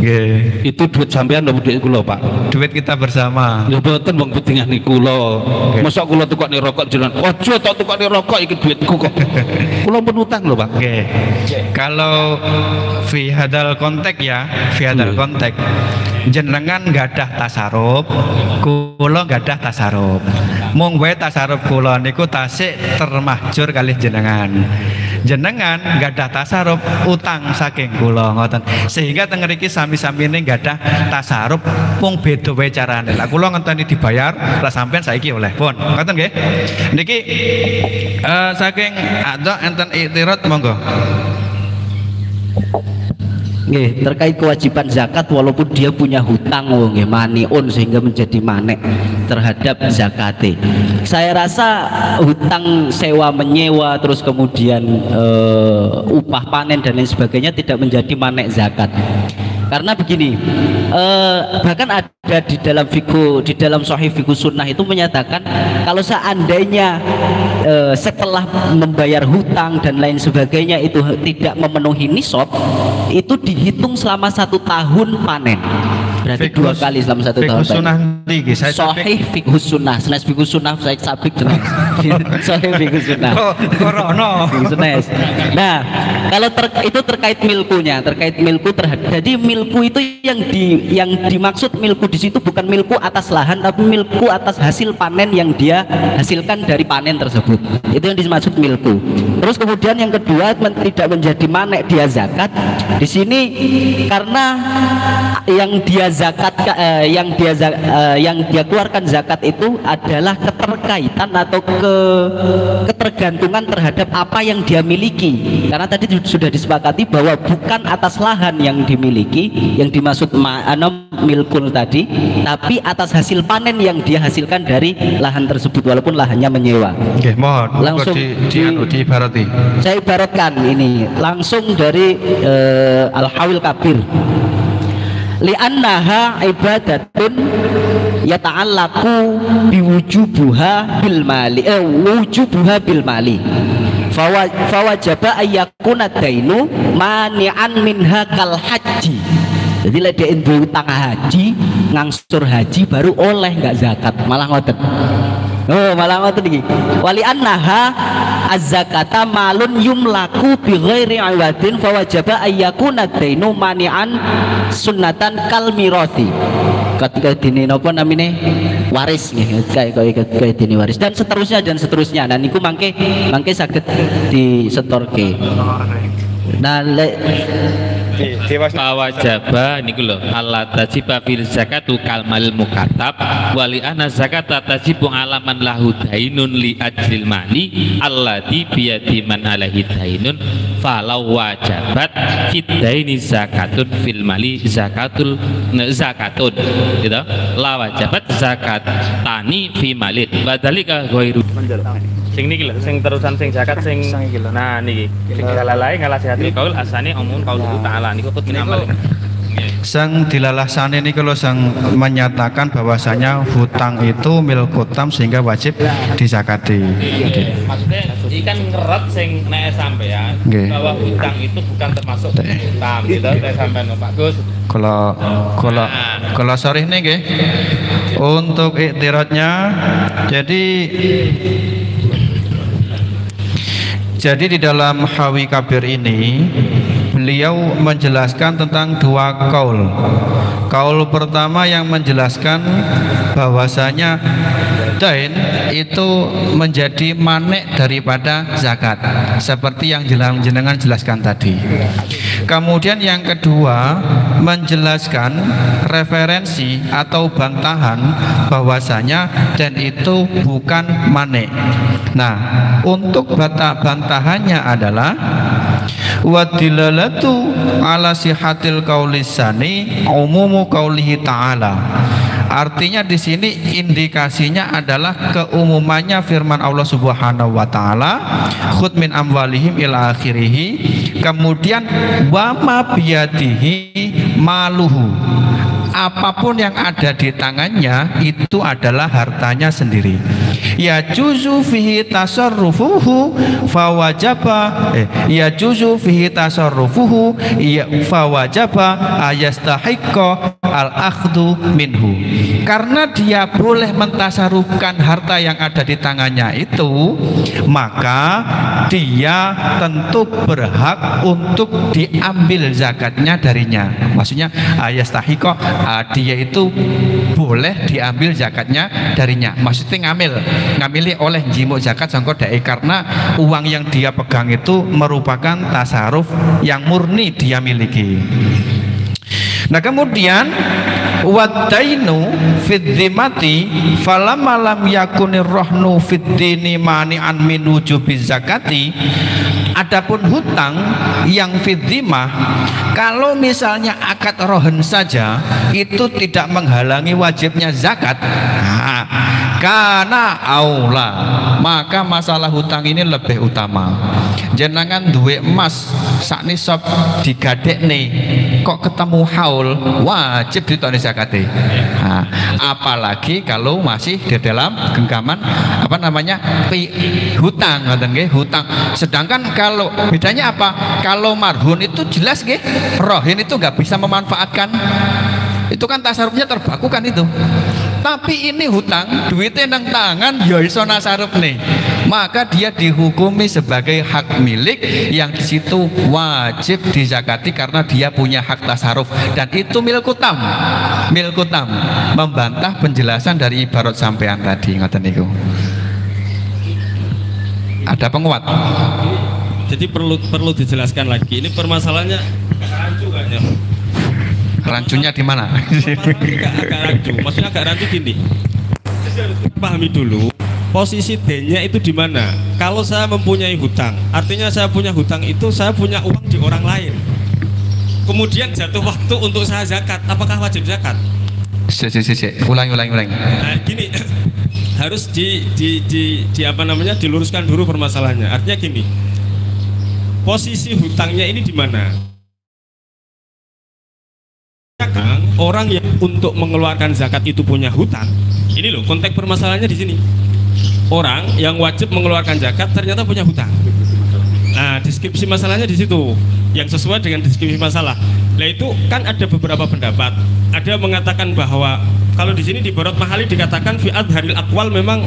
Nggih. Itu duit sampean apa duit kula, Pak? Duit kita bersama. Ya mboten wong bedingane kula. Masa kula tukokne rokok jenengan. Aja tok tukokne rokok iki duitku kok. Kula pun utang lho, Pak. Nggih. Kalau fi hadal kontek ya, fi hadal kontek. Jenengan gadah tasaruf, kula gadah tasaruf. Mung wae tasaruf kula niku tasik termahjur kalih jenengan. jenengan gadah tasarruf utang saking kula ngoten. Sehingga teng mriki sami-samine gadah tasarruf mung beda wae carane. Lah kula ngenteni dibayar, lah sampean saiki oleh pun. Ngoten nggih. Niki saking ada enten iktirat monggo. Nggih, terkait kewajiban zakat walaupun dia punya hutang nggih maniun sehingga menjadi manek terhadap zakate. Saya rasa hutang sewa menyewa terus kemudian upah panen dan lain sebagainya tidak menjadi manek zakat. Karena begini, bahkan ada di dalam fikih, di dalam Sahih Fikih Sunnah itu menyatakan kalau seandainya setelah membayar hutang dan lain sebagainya itu tidak memenuhi nisab, itu dihitung selama 1 tahun panen. Berarti 2 kali selama 1 tahun. Fikih Sunnah niki saya Sahih Fikih Sunnah, senes Fikih Sunnah saya sabik jelas. Sahih Fikih Sunnah. Korono. Nah, kalau itu terkait milkunya, terkait milku terhadap. Jadi milku itu yang dimaksud milku di situ bukan milku atas lahan tapi milku atas hasil panen yang dia hasilkan dari panen tersebut. Itu yang dimaksud milku. Terus kemudian yang kedua tidak menjadi manek dia zakat. Di sini karena yang dia zakat yang dia keluarkan zakat itu adalah keterkaitan atau ketergantungan terhadap apa yang dia miliki. Karena tadi sudah disepakati bahwa bukan atas lahan yang dimiliki yang dimaksud milkul tadi, tapi atas hasil panen yang dia hasilkan dari lahan tersebut walaupun lahannya menyewa. Oke, mohon langsung diibarati. Saya ibaratkan ini langsung dari Al-Hawil Kabir. Li'annaha ibadatun yata'allaqu biwujubuha bil mali wujubuha bil mali fawajaba ayyakuna dainu mani'an minha kal haji. Jadi lek dia utang haji ngangsur haji baru oleh nggak zakat, malah ngoten. Oh, malah ngoten iki. Wali annaha az-zakata malun yumlaku bi ghairi iwadin fawajaba ayyakuna dainu mani'an sunnatan kal mirasi. Ketika dini napa namine waris nggih, kayak dini waris dan seterusnya. Nah niku mangke saged disetorke. Nah wajaba niku lho Allah tajiba fil zakatu kalmal mukatab wali ana zakata tajibu alaman lahu dainun li ajlil mani allati biyadi man alaihi dainun falau wajabat fit daini zakatun fil mali zakatun gitu la wajabat zakat tani fi mali badalika ghairu sing niki lho sing terusan sing zakat sing nah niki sing dilalai ngalah sehatil kaul asane umum kaul ta'ala niku kut min amal. Sang dilalasane niku lho sang menyatakan bahwasanya hutang itu milkutam sehingga wajib dizakati. Maksudnya iki kan ngeret sing nek sampean bahwa hutang itu bukan termasuk hutang gitu nek sampean Pak Gus. Kalau sorry nih nggih. Untuk iktiratnya jadi di dalam Hawi Kabir ini beliau menjelaskan tentang 2 kaul. Kaul pertama yang menjelaskan bahwasanya dain itu menjadi manek daripada zakat seperti yang jenengan jelaskan tadi. Kemudian yang kedua menjelaskan referensi atau bantahan bahwasanya dain itu bukan manek. Nah, untuk bantahannya adalah wadilalatu ala sihatil qaulisani umumu qaulihi ta'ala. Artinya di sini indikasinya adalah keumumannya firman Allah Subhanahu wa taala, khud min amwalihim ila akhirih. Kemudian wa ma biyadihi maluhu. Apapun yang ada di tangannya itu adalah hartanya sendiri. Ya juzu fihi tasarrufuhu fawajaba ya juzu fihi tasarrufuhu ya fawajaba ayastahiqqa al-akhdhu minhu. Karena dia boleh mentasarufkan harta yang ada di tangannya itu, maka dia tentu berhak untuk diambil zakatnya darinya. Maksudnya ayastahiqo, dia itu boleh diambil zakatnya darinya. Maksudnya ngamili oleh jimuk zakat sangko dae, karena uang yang dia pegang itu merupakan tasaruf yang murni dia miliki. Nah kemudian wadainu fid dhimati falamma lam yakunir rahnu fid dini mani'an min wujubiz zakati. Adapun hutang yang fid dhimah, kalau misalnya akad rohen saja itu tidak menghalangi wajibnya zakat, karena aula, maka masalah hutang ini lebih utama. Jenengan duwe emas sak nisab digadekne kok ketemu haul, wajib ditoni zakate. Apalagi kalau masih di dalam genggaman hutang, hutang. Sedangkan kalau bedanya apa? Kalau marhun itu jelas nggih, rohin itu nggak bisa memanfaatkan. Itu kan tasarufnya terbaku kan itu. Tapi ini hutang, duitnya nang tangan, ya iso nasaruf nih. Maka dia dihukumi sebagai hak milik yang di situ wajib dizakati karena dia punya hak tasaruf, dan itu milkutam. Milkutam membantah penjelasan dari ibarat sampean tadi, ngoten niku. Ada penguat. Jadi perlu dijelaskan lagi. Ini permasalahannya rancu kayaknya. Rancunya di mana? Agak rancu. Maksudnya agak rancu gini. Jadi harus pahami dulu posisi D-nya itu di mana. Kalau saya mempunyai hutang, artinya saya punya hutang itu saya punya uang di orang lain. Kemudian jatuh waktu untuk saya zakat, apakah wajib zakat? Ulangi. Nah, gini. Harus diluruskan dulu permasalahannya. Artinya gini. Posisi hutangnya ini di mana? Orang yang untuk mengeluarkan zakat itu punya hutang. Ini loh konteks permasalahannya di sini. Orang yang wajib mengeluarkan zakat ternyata punya hutang. Nah, deskripsi masalahnya di situ yang sesuai dengan deskripsi masalah. Nah, itu kan ada beberapa pendapat. Ada mengatakan bahwa kalau di sini di Borot Mahali dikatakan fi adharil aqwal memang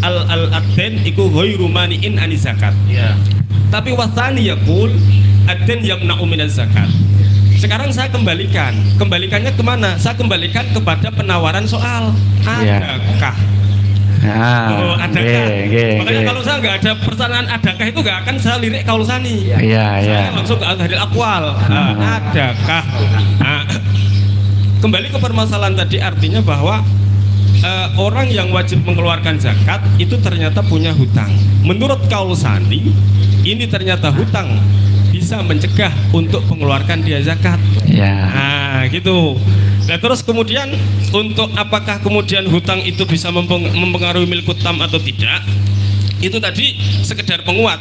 al-adden iku ghairu mani'in ani zakat. Ya. Tapi wasani yaqul adden yamna'u minaz zakat. Sekarang saya kembalikannya kemana? Saya kembalikan kepada penawaran soal adakah. Adakah. Makanya kalau saya nggak ada pertanyaan adakah itu nggak akan saya lirik kaul sani. Saya langsung ke adharil aqwal. Adakah. Kembali ke permasalahan tadi, artinya bahwa orang yang wajib mengeluarkan zakat itu ternyata punya hutang. Menurut kaul sani, ini ternyata hutang bisa mencegah untuk mengeluarkan dia zakat. Nah, gitu. Nah, terus kemudian untuk apakah kemudian hutang itu bisa mempengaruhi milkutam atau tidak? Itu tadi sekedar penguat.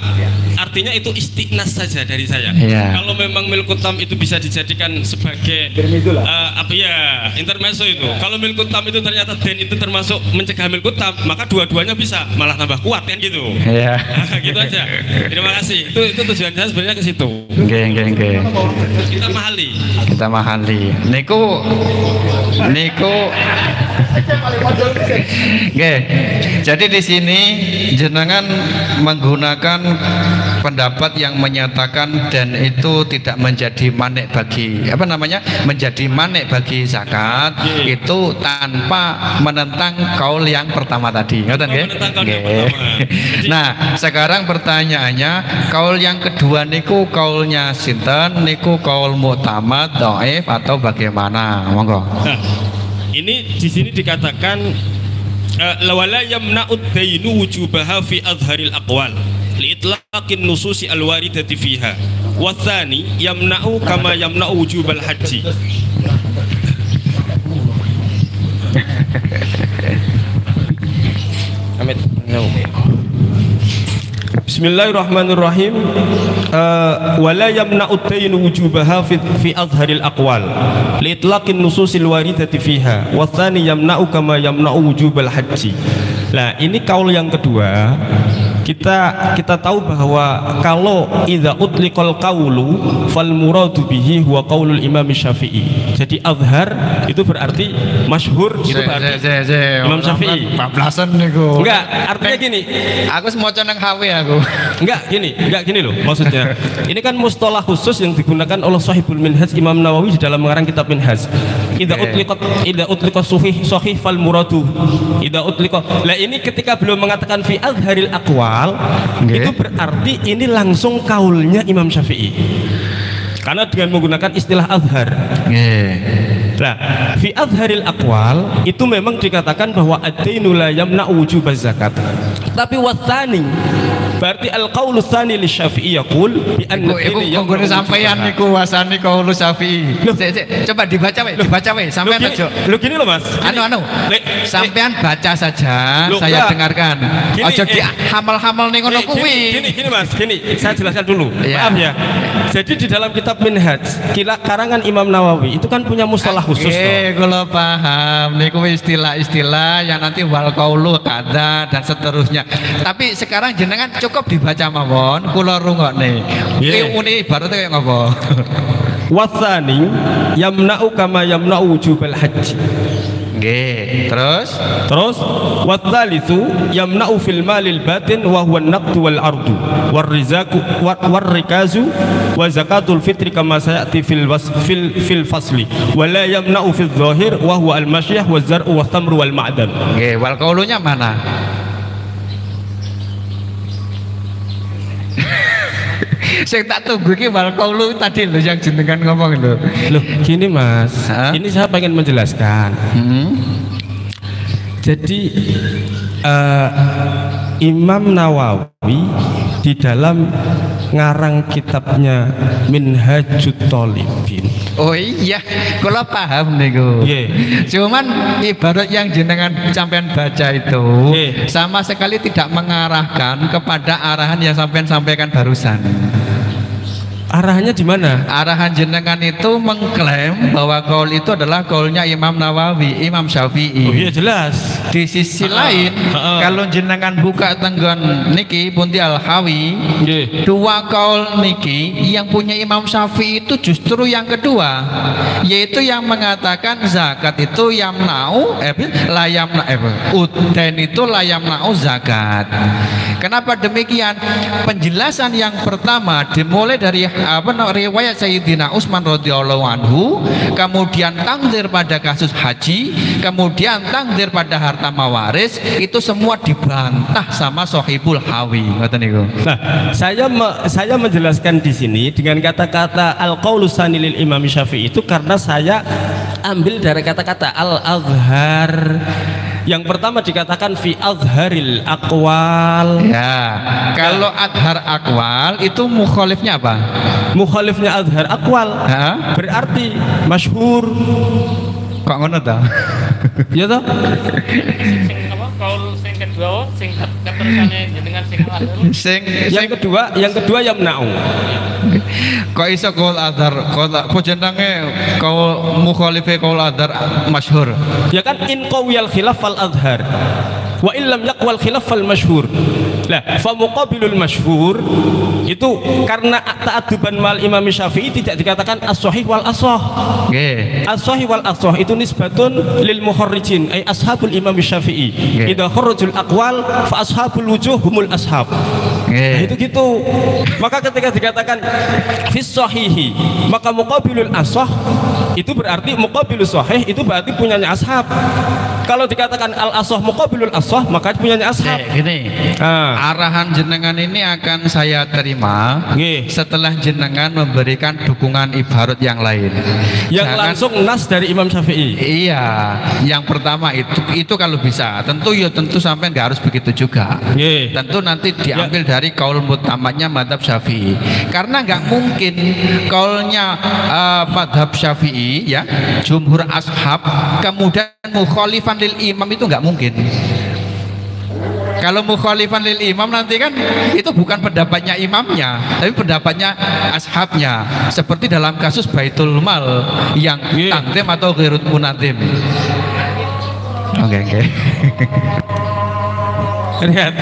Artinya itu istiqnas saja dari saya. Kalau memang milkutam itu bisa dijadikan sebagai intermezzo itu. Kalau milkutam itu ternyata den itu termasuk mencegah milkutam, maka dua-duanya bisa malah tambah kuat kan gitu. Gitu aja. Terima kasih. Itu tujuan saya sebenarnya ke situ. Nggih. Kita mahali. Niku. Nggih. Jadi di sini jenengan menggunakan pendapat yang menyatakan dan itu tidak menjadi manik bagi menjadi manik bagi zakat itu tanpa menentang kaul yang pertama tadi. Ngoten nggih? Nah, sekarang pertanyaannya, kaul yang kedua niku kaulnya sinten? Niku kaul mu'tamad, dhaif atau bagaimana? Monggo. Nah, ini di sini dikatakan lawala yamna'ud dainu wujubaha fi adharil aqwal liitlaqin nususi alwaridati fiha wa tsani yamna'u kama yamna'u wujubal haji. Amin. Bismillahirrahmanirrahim. Wala yamna'ud dainu wujubaha fi adharil aqwal liitlaqin nususil waridati fiha wa tsani yamna'u kama yamna'u wujubal haji. Nah, ini kaul yang kedua kita tahu bahwa kalau idza utliqal qaulu fal muradu bihi huwa qaulul Imam Syafi'i. Jadi azhar itu berarti masyhur, itu berarti Imam Syafi'i. Bablasan niku. Enggak, artinya gini. Aku maca nang HW aku. Enggak gini loh maksudnya. Ini kan mustalah khusus yang digunakan oleh Shahibul Minhaj Imam Nawawi di dalam mengarang kitab Minhaj. Idza utliqat sahih fal muradu. Idza utliqat. Lah ini ketika beliau mengatakan fi azharil aqwal, itu berarti ini langsung kaulnya Imam Syafi'i. Karena dengan menggunakan istilah azhar. Nah, fi azharil aqwal itu memang dikatakan bahwa ad-dainu la yamna'u wujubaz zakat. Tapi watsani berarti al-qaulu tsani li Syafi'i yaqul bi anna iku konggone sampeyan niku wasani qaulu Syafi'i. Coba dibaca we sampean aja. Lu gini loh Mas. Anu. Sampean baca saja, saya dengarkan. Aja dihamal-hamal ning ngono kuwi. Gini Mas, saya jelaskan dulu. Maaf ya. Jadi di dalam kitab Minhaj, karangan Imam Nawawi itu kan punya mustalah khusus. Kalau paham niku istilah-istilah yang nanti wal qaulu kada dan seterusnya. Tapi sekarang jenengan cukup dibaca mawon, kula rungokne. Ilmune ibaratnya kayak ngopo? Watsani yamna'u kama yamna'u wujubal haji. Nggih, terus watsalitsu yamna'u fil malil batin wa huwa an-naqdu wal ardu war rikazu wa zakatul fitri kama sayati fil fasli wa la yamna'u fil zahir wa huwa al-mashyah wa zar'u wa thamru wal ma'dan. Nggih, wal qaulunya mana? Saya tak tunggu ki wal qaulu tadi lho yang jenengan ngomong lho. Loh, gini Mas. Ini saya pengen menjelaskan. Jadi Imam Nawawi di dalam ngarang kitabnya Minhajut Thalibin. Oh iya, kalau paham niku. Cuman ibarat yang jenengan sampean baca itu sama sekali tidak mengarahkan kepada arahan yang sampean sampaikan barusan. Arahannya di mana? Arahan jenengan itu mengklaim bahwa kaul itu adalah kaulnya Imam Nawawi, Imam Syafi'i. Oh iya jelas. Di sisi lain, kalau jenengan buka tenggon niki Punti Al-Hawi, dua kaul niki yang punya Imam Syafi'i itu justru yang kedua, yaitu yang mengatakan zakat itu yamna'u uden itu layamna'u zakat. Kenapa demikian? Penjelasan yang pertama dimulai dari riwayat Sayyidina Utsman radhiyallahu anhu, kemudian takdir pada kasus haji, kemudian takdir pada harta mawaris, itu semua dibantah sama Shahibul Hawi. Ngoten niku. Nah, saya menjelaskan di sini dengan kata-kata al-qaulu tsani lil Imam Syafi'i itu karena saya ambil dari kata-kata al-azhar. Yang pertama dikatakan fi azharil aqwal. Ya, kalau azhar aqwal itu mukhalifnya apa? Mukhalifnya azhar aqwal. Berarti masyhur. Kok ngono ta? Iya toh? Kaul sing kedua sing keterusane jenengan sing yang kedua yamna'u. Kok iso kaul azhar kok jenenge kaul mukhalife kaul azhar masyhur. Ya kan in qawiyal khilaf fal azhar wa illam yaqwal khilaf fal masyhur. Lah, fa muqabilul masyhur itu karena ta'adduban mal Imam Syafi'i tidak dikatakan as-sahih wal ashah. Nggih. As-sahih wal ashah itu nisbatun lil muharrijin ay ashabul Imam Syafi'i. Idza kharrajul aqwal fa ashabul wujuh humul ashab. Nah, itu gitu. Maka ketika dikatakan fis sahihi, maka muqabilul ashah itu berarti muqabilus sahih itu berarti punyanya ashab. Kalau dikatakan al-ashah muqabilul ashah maka punyanya ashab. Gini. Arahan jenengan ini akan saya terima setelah jenengan memberikan dukungan ibarat yang lain. Yang langsung nas dari Imam Syafi'i. Iya, yang pertama itu kalau bisa. Tentu sampai nggak harus begitu juga. Tentu nanti diambil dari kaul mutamadnya madhab Syafi'i. Karena nggak mungkin kaulnya madhab Syafi'i ya, jumhur ashab kemudian mukhalifan lil imam itu nggak mungkin. Kalau mukhalifan lil imam nanti kan itu bukan pendapatnya imamnya, tapi pendapatnya ashabnya. Seperti dalam kasus Baitul Mal yang tangdim atau ghairut munadim. Oke. Lihat.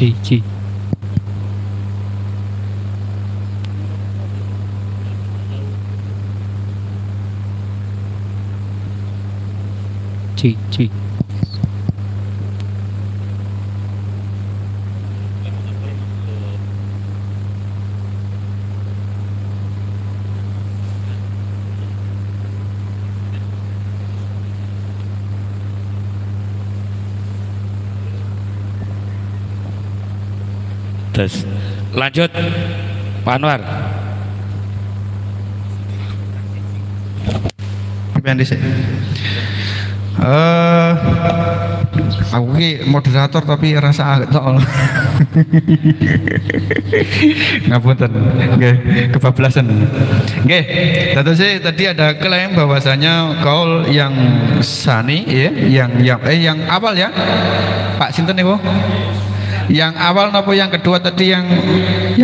Ci. Terus lanjut Pak Anwar. Aku ki moderator tapi rasa agak soal. Ngapunten. Nggih, kebablasan. Nggih, tadi ada klaim bahwasanya kaul yang sani ya, yang awal ya. Pak sinten niku? Yang awal napa yang kedua tadi yang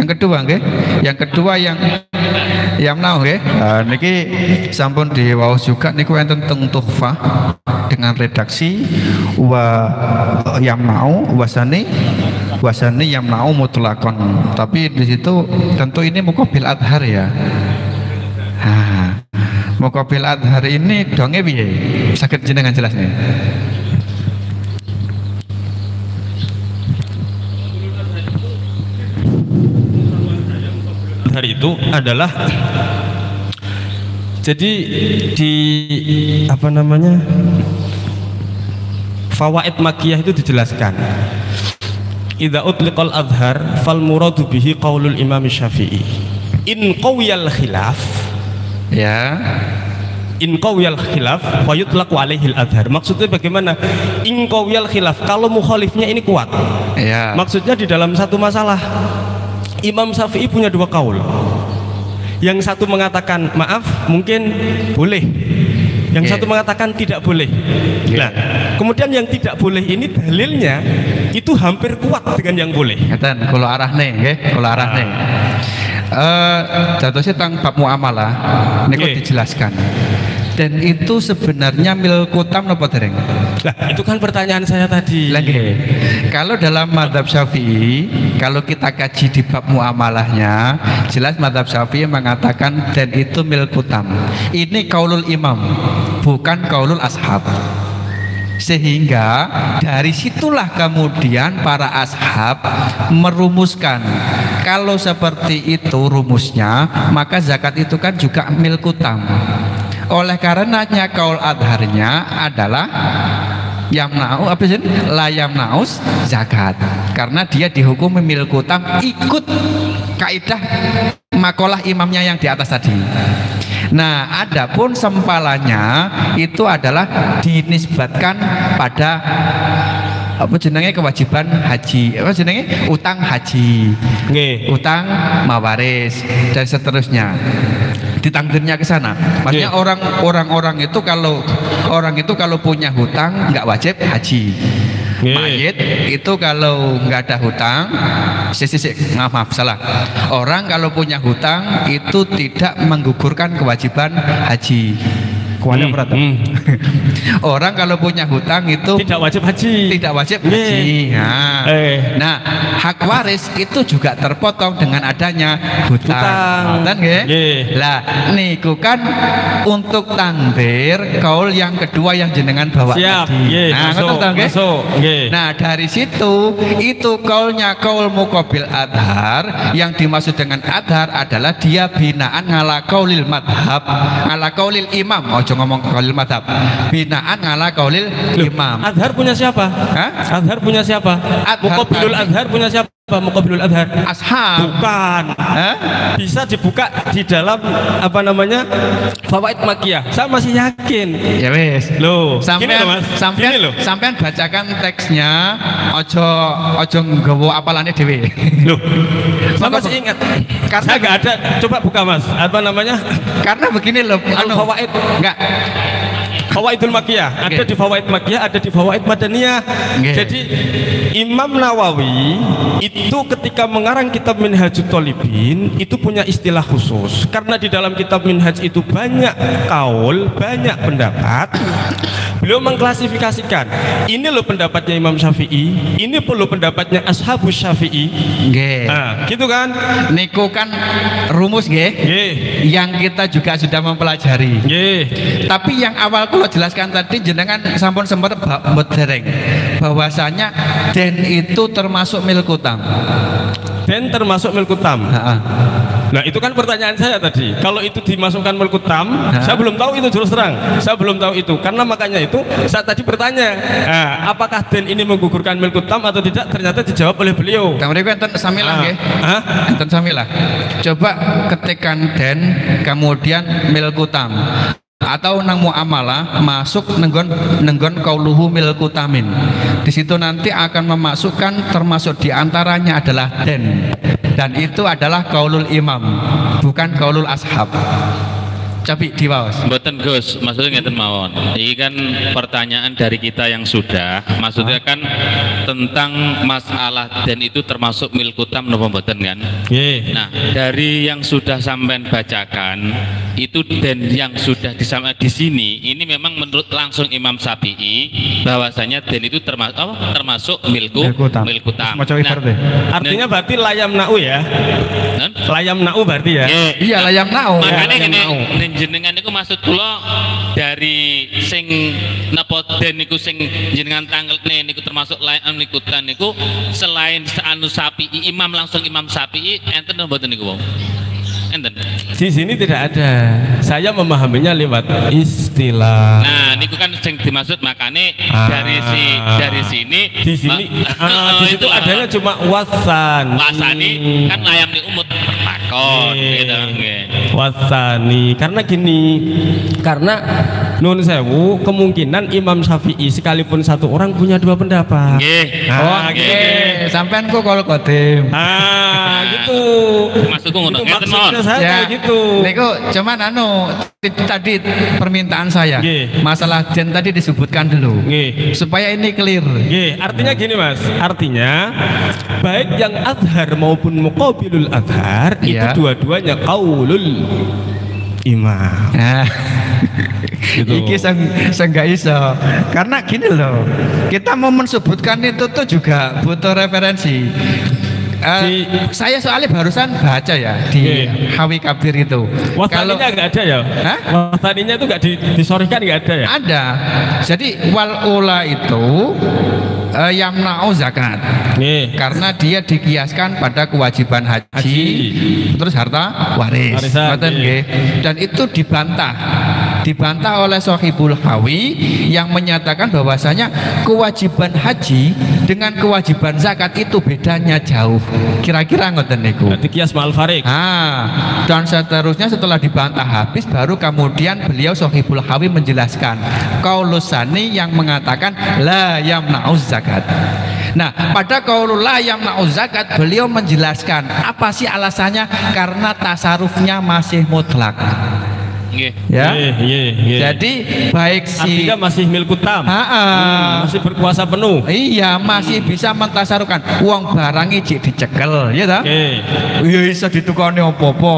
kedua nggih? Yang kedua yang nau nggih. Niki sampun diwaos juga niku enten teng Tuhfah dengan redaksi yamna'u wasani yamna'u mutlaqan. Tapi di situ tentu ini muqabil adhar ya. Muqabil adhar ini donge piye? Saged jenengan jelasnya. Hari itu adalah jadi di apa namanya fawaid makiyah itu dijelaskan idza utliqal adhar fal muradu bihi qaulul imam Syafi'i in qawiyal khilaf ya in qawiyal khilaf fa yutlaqu alaihi al adhar. Maksudnya bagaimana? In qawiyal khilaf, kalau mukhalifnya ini kuat ya. Maksudnya di dalam satu masalah Imam Syafi'i punya dua kaul. Yang satu mengatakan maaf mungkin boleh, yang satu mengatakan tidak boleh. Nah, kemudian yang tidak boleh ini dalilnya itu hampir kuat dengan yang boleh. Ngeten kula arahne nggih, kula arahne. Jatuhnya tentang bab muamalah niku dijelaskan. dan itu sebenarnya milkutam napa dereng? Lah, itu kan pertanyaan saya tadi. Lagi. Kalau dalam mazhab Syafi'i, kalau kita kaji di bab muamalahnya, jelas mazhab Syafi'i mengatakan dan itu milkutam. Ini kaulul imam, bukan kaulul ashab. Sehingga dari situlah kemudian para ashab merumuskan kalau seperti itu rumusnya, maka zakat itu kan juga milkutam. Oleh karenanya kaul adharnya adalah yamna'u apa sih? La yamna'us zakat. Karena dia dihukum milkutam ikut kaidah makalah imamnya yang di atas tadi. Nah, adapun sempalannya itu adalah dinisbatkan pada apa jenenge kewajiban haji, apa jenenge utang haji, utang mawaris dan seterusnya. Ditakdirnya ke sana. Maksudnya orang-orang itu kalau punya hutang nggak wajib haji. Mayit itu kalau nggak ada hutang, maaf salah. Orang kalau punya hutang itu tidak menggugurkan kewajiban haji. Orang kalau punya hutang itu tidak wajib haji. Tidak wajib haji. Nah, hak waris itu juga terpotong dengan adanya hutang. Lah, niku kan untuk takdir kaul yang kedua yang jenengan bawa tadi. Nah, dari situ itu kaulnya kaul muqabil adhar. Yang dimaksud dengan adhar adalah dia binaan ala kaulil madhab, ala kaulil imam. Ojo ngomong kaulil madhab, binaan ala kaulil imam. Adhar punya siapa? Adhar punya siapa? Muqabilul adhar punya siapa? Muqabilul adhar ashab. Bukan. Bisa dibuka di dalam apa namanya fawaid makiyah. Saya masih yakin. Ya wes. Loh, sampean bacakan teksnya, ojo nggawa apalane dhewe. Loh. Saya masih ingat. Karena saya nggak ada. Coba buka Mas. Apa namanya? Karena begini loh. Fawaid enggak. Fawaidul Makiyah ada di Fawaid Makiyah, ada di Fawaid Madaniyah. Jadi Imam Nawawi itu ketika mengarang kitab Minhajut Thalibin itu punya istilah khusus karena di dalam kitab Minhaj itu banyak kaul, banyak pendapat. Beliau mengklasifikasikan ini loh pendapatnya Imam Syafi'i, ini perlu pendapatnya Ashabus Syafi'i. Nah, gitu kan? Niku kan rumus yang kita juga sudah mempelajari. Tapi yang awal kalau jelaskan tadi jenengan sampun sempat dereng bahwasanya den itu termasuk milkutam. Den termasuk milkutam. Nah, itu kan pertanyaan saya tadi. Kalau itu dimasukkan milkutam, saya belum tahu itu terus terang. Saya belum tahu itu. Karena makanya itu saya tadi bertanya, apakah den ini menggugurkan milkutam atau tidak? Ternyata dijawab oleh beliau. Kemudian enten samilah nggih. Enten samilah. Coba ketikkan den kemudian milkutam. Atau nang muamalah masuk nenggon kauluhu milkutamin. Di situ nanti akan memasukkan termasuk diantaranya adalah dan itu adalah kaulul imam, bukan kaulul ashab. Tapi diwaos. Mboten Gus, maksudnya ngeten mawon. Ini kan pertanyaan dari kita yang sudah, maksudnya kan tentang masalah dan itu termasuk milkutam napa mboten kan? Nah, dari yang sudah sampean bacakan itu dan yang sudah di sini ini memang menurut langsung Imam Syafi'i bahwasanya dan itu termasuk milkutam. Artinya berarti layam na'u ya? Layam na'u berarti ya? Iya, layam na'u. Makanya gini, jenengan niku maksud kula dari sing napa den niku sing jenengan tangletne niku termasuk layam nikutan niku selain anu Syafi'i, langsung Imam Syafi'i enten mboten niku wong? Enten. Di sini tidak ada. Saya memahaminya lewat istilah. Nah, niku kan sing dimaksud makane dari sini di sini di situ adanya cuma wasani kan layam ni umut takon gitu nggih. Wasani karena gini, karena nun sewu kemungkinan Imam Syafi'i sekalipun satu orang punya dua pendapat. Oke. Sampean kok kalau kodim. Gitu. Maksudku ngono. Maksudnya saya gitu. Niku cuman tadi permintaan saya. Masalah den tadi disebutkan dulu. Supaya ini clear. Artinya gini Mas. Artinya baik yang adhar maupun muqabilul adhar itu dua-duanya qaulul imam. Nah, Gitu. iki nggak iso. Karena gini loh, kita mau mensebutkan itu tuh juga butuh referensi. Saya soalnya barusan baca ya di Hawi Kabir itu. Wasaninya nggak ada ya? Hah? Wasaninya itu nggak disorihkan, nggak ada ya? Ada. Jadi wal ula itu yamna'u zakat. Karena dia dikiaskan pada kewajiban haji. Terus harta waris. Ngoten nggih. Dan itu dibantah oleh Sohibul Hawi yang menyatakan bahwasanya kewajiban haji dengan kewajiban zakat itu bedanya jauh. Kira-kira ngoten niku. Kias ma'al farik. Dan seterusnya setelah dibantah habis baru kemudian beliau Sohibul Hawi menjelaskan qaulus sani yang mengatakan la yamna'uz zakat. Nah, pada qaulul la yamna'uz zakat beliau menjelaskan apa sih alasannya, karena tasarufnya masih mutlak. Ya, jadi baik si artinya masih milku tam, masih berkuasa penuh. Iya, masih bisa mentasarufkan. Uang barang ijik dicekel, ya ta? Iya, bisa ditukoni opo-opo.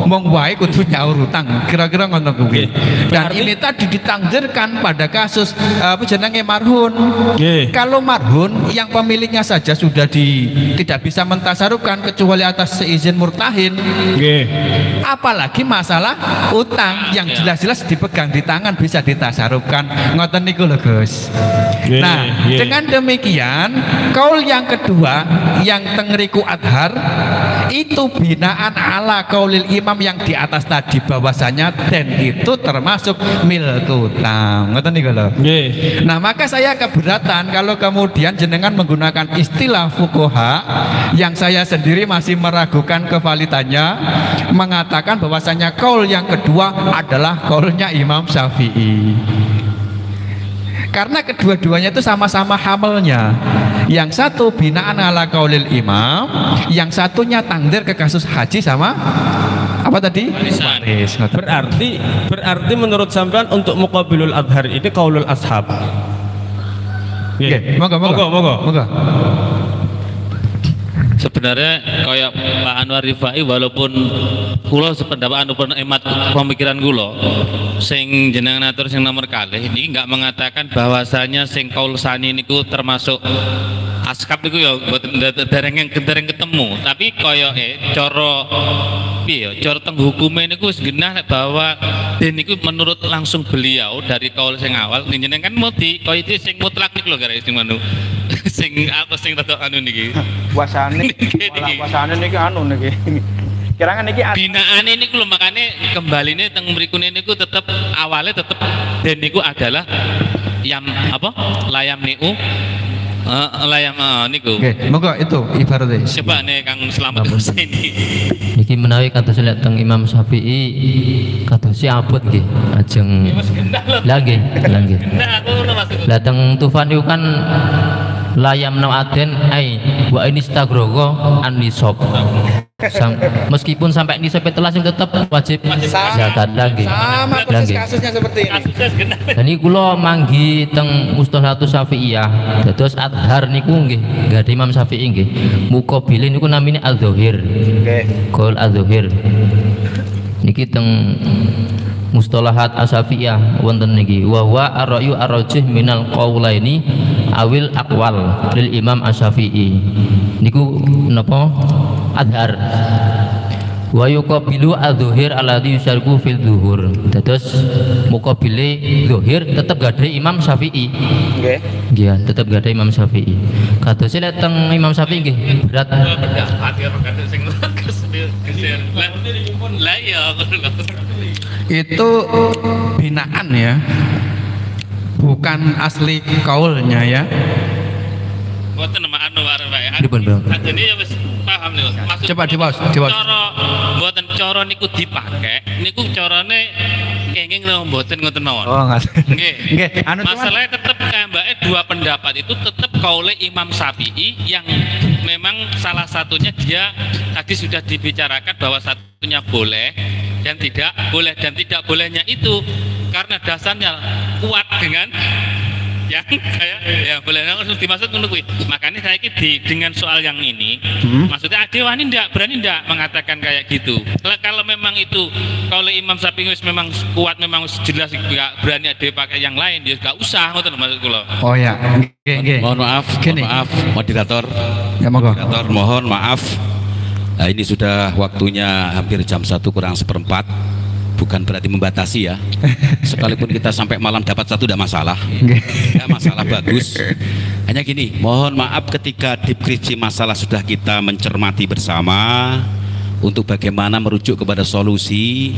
Mong wae kudu nyaur utang. Kira-kira ngono kuwi. Dan ini tadi ditangdirkan pada kasus apa jenenge marhun. Kalau marhun yang pemiliknya saja sudah tidak bisa mentasarufkan kecuali atas seizin murtahin. Apalagi masalah utang yang jelas-jelas dipegang di tangan bisa ditasarufkan. Ngoten niku lho Gus. Nah, dengan demikian kaul yang kedua yang tengriku adhar itu binaan ala kaulil imam yang di atas tadi bahwasanya dan itu termasuk milku tam. Ngoten niku lho. Nah, maka saya keberatan kalau kemudian jenengan menggunakan istilah fuqaha yang saya sendiri masih meragukan kevalidannya, mengatakan bahwasanya kaul yang kedua adalah kaulnya Imam Syafi'i. Karena kedua-duanya itu sama-sama hamalnya. Yang satu binaan ala kaulil imam, yang satunya tangdir ke kasus haji sama apa tadi? Waris. Berarti menurut sampean untuk muqabilul adhar ini kaulul ashab. Moga. Sebenarnya kayak Pak Anwar Rifai, walaupun kula sependapat pun emat pemikiran kula sing jenengan atur sing nomor kalih ini nggak mengatakan bahwasanya sing kaul sani niku termasuk askap niku ya dereng ketemu, tapi kaya cara piye cara teng hukume niku wis genah bahwa den niku menurut langsung beliau dari kaul sing awal jenengan kan mau di kaya itu sing mutlak niku lho gara sing manu sing apa sing rada anu niki wasane niki anu niki kirangan niki binaane niku lho, makane kembaline teng mrikune niku tetep awalnya tetep den niku adalah yang apa layam niku layam niku. Moga itu ibaratnya. Coba nih Kang Slamet sini. Niki menawi kados lihat teng Imam Syafi'i kados abot nggih ajeng. Lah nggih. Lah teng Tufan niku kan layam nawaden wa ini stagrogo an nisab. Meskipun sampai nisab telas yang tetap wajib zakat lagi. Sama persis kasusnya seperti ini. Dan ini kula manggi teng Mustalahatus Syafi'iyah. Dados adhar niku nggih enggak ada Imam Syafi'i nggih. Muqabil niku namine al-dzahir. Qaul al-dzahir. Niki teng Mustalahat Asy-Syafi'iyah wonten niki wa huwa ar-ra'yu ar-rajih minal qaulaini awil aqwal lil Imam Asy-Syafi'i. Niku napa? Adhar. Wa yuqabilu adzuhir alladhi yusyarku fil zuhur. Dados muqabile zuhir tetep gadhe Imam Syafi'i. Nggih. Nggih, tetep gadhe Imam Syafi'i. Kados lek teng Imam Syafi'i nggih berat. Itu binaan ya, bukan asli kaulnya ya. Mboten nama anu Pak. Jadi ya wis paham nih Mas. Coba diwas. Cara mboten cara niku dipake, niku carane kenging lho mboten ngoten mawon. Oh, nggih. Anu masalahnya tetep kambake dua pendapat itu tetep kaule Imam Syafi'i yang memang salah satunya dia tadi sudah dibicarakan bahwa satunya boleh dan tidak boleh, dan tidak bolehnya itu karena dasarnya kuat dengan yang kayak ya boleh langsung dimaksud ngono kuwi. Makanya saya dengan soal yang ini, maksudnya ada wani ndak berani ndak mengatakan kayak gitu. Kalau memang itu kalau Imam Syafi'i memang kuat, memang jelas nggak berani ada pakai yang lain, dia nggak usah ngoten maksud kula. Oh ya, mohon maaf, moderator. Ya monggo. Moderator, mohon maaf. Nah, ini sudah waktunya hampir jam 1 kurang seperempat. Bukan berarti membatasi ya. Sekalipun kita sampai malam dapat 1 tidak masalah. Tidak masalah, bagus. Hanya gini, mohon maaf ketika deskripsi masalah sudah kita mencermati bersama untuk bagaimana merujuk kepada solusi.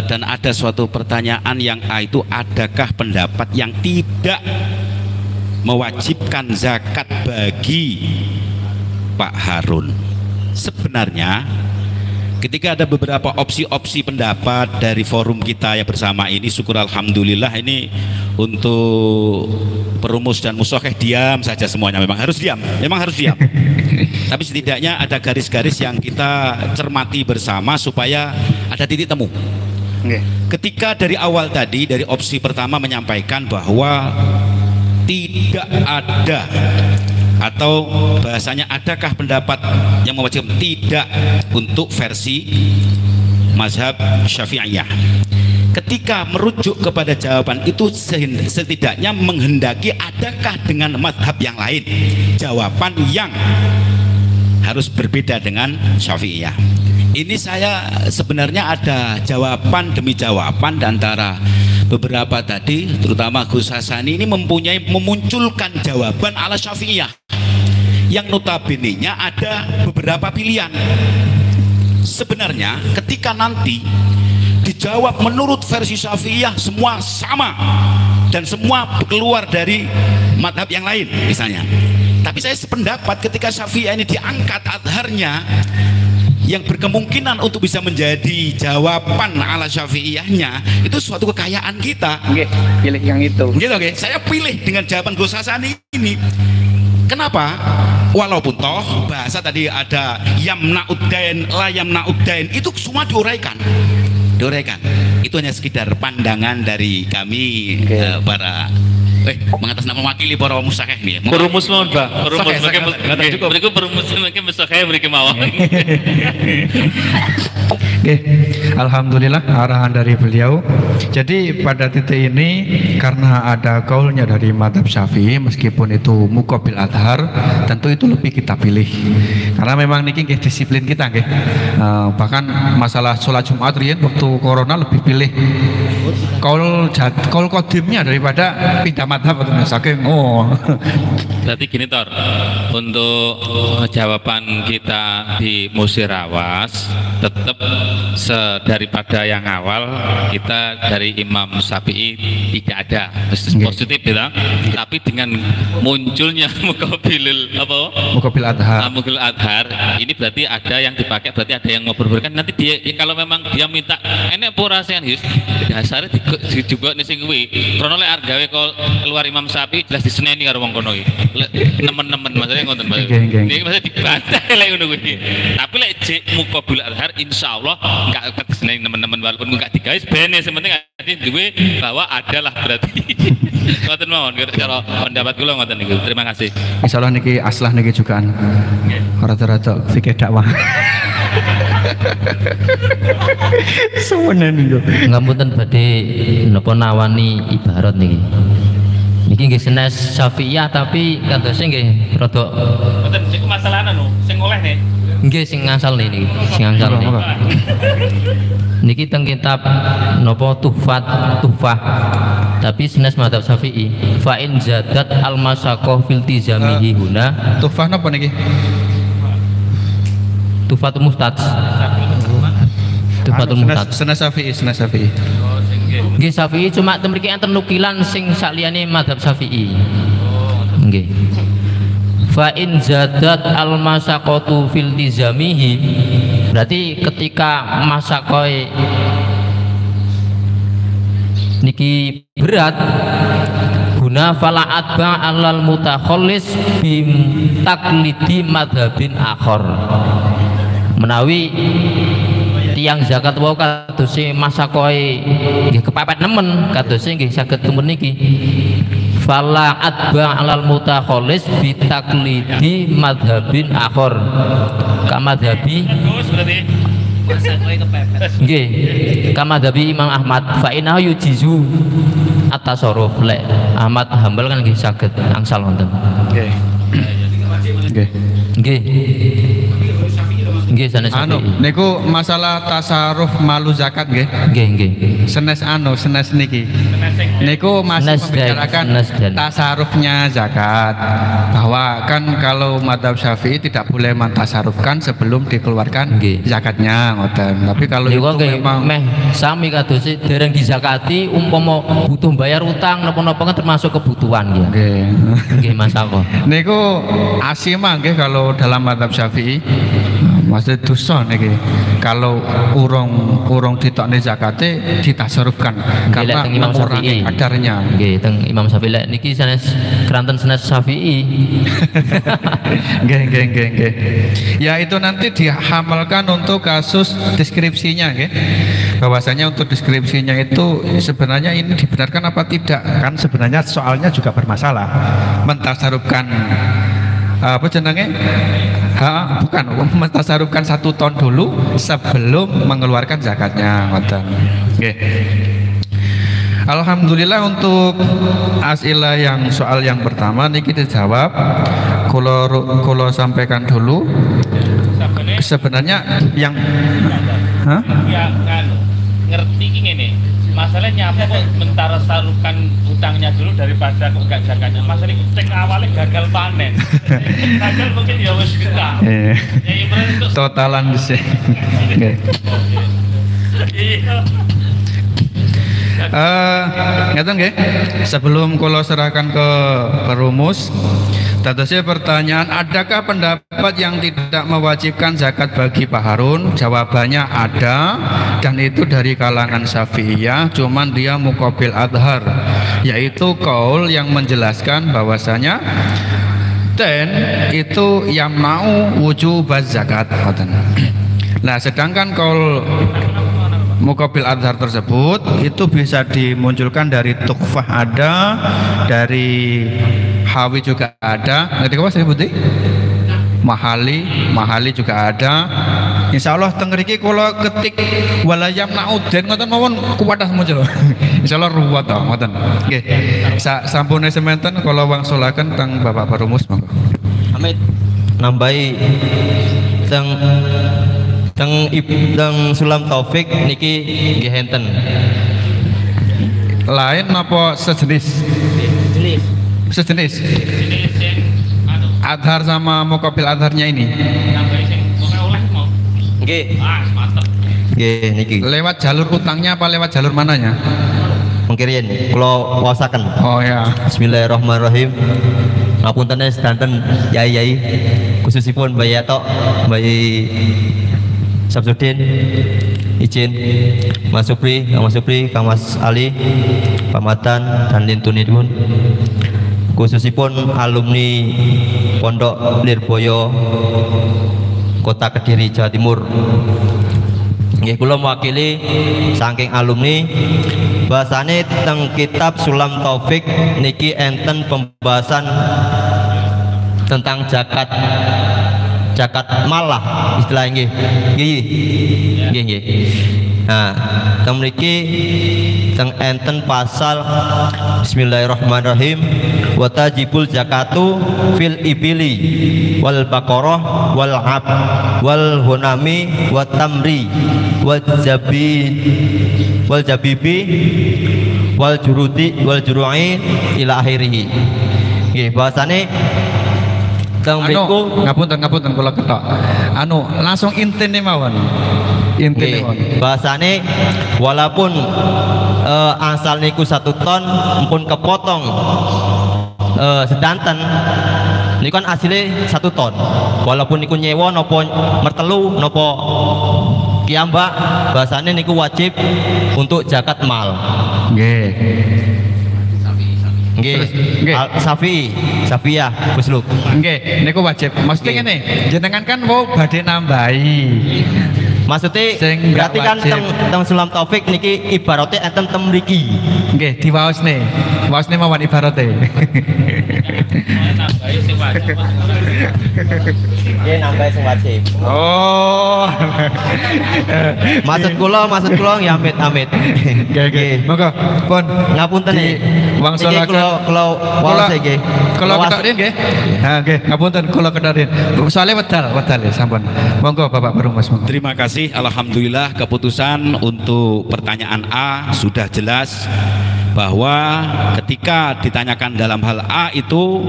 Dan ada suatu pertanyaan yang itu, adakah pendapat yang tidak mewajibkan zakat bagi Pak Harun? Sebenarnya ketika ada beberapa opsi-opsi pendapat dari forum kita ya bersama ini, syukur alhamdulillah ini untuk perumus dan musyokeh diam saja semuanya, memang harus diam. Tapi setidaknya ada garis-garis yang kita cermati bersama supaya ada titik temu. Ketika dari awal tadi, dari opsi pertama menyampaikan bahwa tidak ada, atau bahasanya adakah pendapat yang mewajibkan, tidak untuk versi mazhab Syafi'iyah. Ketika merujuk kepada jawaban itu, setidaknya menghendaki adakah dengan mazhab yang lain jawaban yang harus berbeda dengan Syafi'iyah. Ini saya sebenarnya ada jawaban demi jawaban antara beberapa tadi, terutama Gus Hasani ini memunculkan jawaban ala Syafi'iyah yang notabene-nya ada beberapa pilihan. Sebenarnya ketika nanti dijawab menurut versi Syafi'iyah semua sama dan semua keluar dari madhab yang lain misalnya, tapi saya sependapat ketika Syafi'iyah ini diangkat adharnya yang berkemungkinan untuk bisa menjadi jawaban ala Syafi'iyahnya, itu suatu kekayaan kita. Pilih yang itu. Gitu, saya pilih dengan jawaban Gus Hasani ini. Kenapa? Walaupun toh bahasa tadi ada yamna'uddain, la yamna'uddain, itu semua diuraikan. Itu hanya sekedar pandangan dari kami para mengatas nama wakili para musakeh nih. Perumus mohon Pak. Perumus mereka perumus mereka musakeh mereka mau. Alhamdulillah arahan dari beliau. Jadi pada titik ini karena ada kaulnya dari madhab Syafi'i, meskipun itu muqabil adhar, tentu itu lebih kita pilih. Karena memang niki disiplin kita bahkan masalah sholat Jumat riyen waktu corona lebih pilih kaul kodimnya daripada pindah madhab saking Berarti gini Tor, untuk jawaban kita di Musirawas tetap daripada yang awal kita dari Imam Syafi'i tidak ada positif bilang, tapi dengan munculnya muqabil adhar ini berarti ada yang dipakai, berarti ada yang mau berberikan. Nanti dia kalau memang dia minta enek purasean his dasare juga nih sing kuwi krono lek argawe keluar Imam Syafi'i jelas diseneni karo wong kono iki nemen-nemen maksudnya ngoten Mas. Niki maksudnya dibantah lek ngono kuwi. Tapi lek jek muqabil adhar insyaallah enggak diseneni nemen-nemen, walaupun enggak digawe bene, sementing duwe bahwa adalah berarti. Ngoten mawon cara pendapat kula ngoten niku. Terima kasih. Insyaallah niki aslah niki jugaan. Rata-rata fikih dakwah. Semuanya niku. Ngapunten badhe napa nawani ibarat niki. Niki nggih senes Syafi'iyah tapi kadose nggih rada mboten niku masalah anu sing oleh nih. Nggih sing ngasal niki, sing ngasal niki. Niki teng kitab napa Tuhfah. Tapi senes madzhab Syafi'i. Fa in zadat al masaqah fil tizamihi huna. Tuhfah napa niki? Tuhfatul Muhtaj. Tuhfatul Muhtaj. Senes Syafi'i. Nggih Syafi'i cuma mriki enten nukilan sing sakliyane madzhab Syafi'i. Nggih. Fa in zadat al masaqatu fil tizamihi, berarti ketika masaqoi niki berat guna fala atba alal mutakhallis bim taklidi madhabin akhor, menawi tiyang zakat wau kados masakoe nggih kepepet nemen kados nggih saged temen niki fala atba alal mutakhallis bitaklidi madhabin akhor kamadhabi nggih kamadhabi Imam Ahmad fa inna yujizu at-tasarruf lek Ahmad Hambal kan nggih saged angsal wonten nggih nggih nggih sanes niku masalah tasarruf malu zakat nggih nggih senes niki niku masih membicarakan tasarrufnya zakat bahwa kan kalau madzhab Syafi'i tidak boleh mentasarrufkan sebelum dikeluarkan zakatnya ngoten tapi kalau itu memang meh sami kados dereng dizakati umpama butuh bayar utang napa-napa kan termasuk kebutuhan nggih nggih Mas Ako niku asimah nggih kalau dalam madzhab Syafi'i maksud dosa niki kalau urung ditokne zakate ditasarrufkan karena mengurangi kadarnya nggih teng Imam Syafi'i niki sanes keranten sanes Syafi'i nggih ya itu nanti dihamalkan untuk kasus deskripsinya nggih bahwasanya untuk deskripsinya itu sebenarnya ini dibenarkan apa tidak kan sebenarnya soalnya juga bermasalah mentasarufkan apa jenenge bukan mentasarufkan 1 ton dulu sebelum mengeluarkan zakatnya ngoten nggih. Alhamdulillah untuk asilah yang soal yang pertama niki dijawab kalau sampaikan dulu sebenarnya yang ya kan ngerti ngene masalahnya apa kok mentara sarukan utangnya dulu daripada kok gak zakatnya masalah cek awalnya gagal panen gagal mungkin ya wis kita totalan sih ngeten nggih sebelum kula serahkan ke perumus tadasnya pertanyaan adakah pendapat yang tidak mewajibkan zakat bagi Pak Harun jawabannya ada dan itu dari kalangan Syafi'iyah cuman dia muqabil adhar yaitu kaul yang menjelaskan bahwasanya dan itu yang mau wujub zakat nah sedangkan kaul muqabil adhar tersebut itu bisa dimunculkan dari Tukhfah ada dari Hawi juga ada ngerti apa saya putih Mahali juga ada Insya Allah tengeriki kalau ketik walayam nauden ngoten mawon kuwadah muncul Insya Allah ruwet to ngoten nggih sampune semanten kalau wangsulaken teng Bapak Perumus monggo Amit nambahi teng Sulam Taufik niki nggih enten lain napa sejenis adhar sama muqabil adharnya ini nggih niki lewat jalur utangnya apa lewat jalur mananya mengkirian kula waosaken oh ya bismillahirrahmanirrahim ngapunten sedanten yai khususipun Bayi Atok Bayi Samsudin izin Mas Supri Kang Mas Ali Pamatan dan lintunipun khususipun alumni Pondok Lirboyo Kota Kediri Jawa Timur nggih kula mewakili saking alumni bahasane teng kitab Sulam Taufik niki enten pembahasan tentang zakat malah istilahnya nggih. Nah, teng mriki teng enten pasal bismillahirrahmanirrahim wa tajibul zakatu fil ibili wal baqarah wal ab wal hunami wat tamri wal jabibi wal juru'i ila akhirih. Nggih, bahasane teng mriku ngapunten kula ketok. Langsung intine mawon. Bahasane walaupun asal niku 1 ton pun kepotong sedanten niku kan asile 1 ton walaupun niku nyewa napa mertelu napa kiambak bahasane niku wajib untuk zakat mal nggih Safiyah Gusluk nggih niku wajib mesti ngene jenengan kan mau badhe nambahi Maksudnya Sing nggak berarti kan wajib. teng Sulam Taufik niki ibaratnya enten tem mriki. Nggih, diwaosne. Waosne mawon ibarate. Nggih nambah sing wajib. Oh. Maksud kula ya amit-amit. Nggih. Monggo pun ngapunten nih. Wangsula kula waos nggih. Kula ketokin nggih. Ha nggih, ngapunten kula ketokin. Soale wedal ya sampun. Monggo Bapak Perumas. Terima kasih. Alhamdulillah keputusan untuk pertanyaan A sudah jelas bahwa ketika ditanyakan dalam hal A itu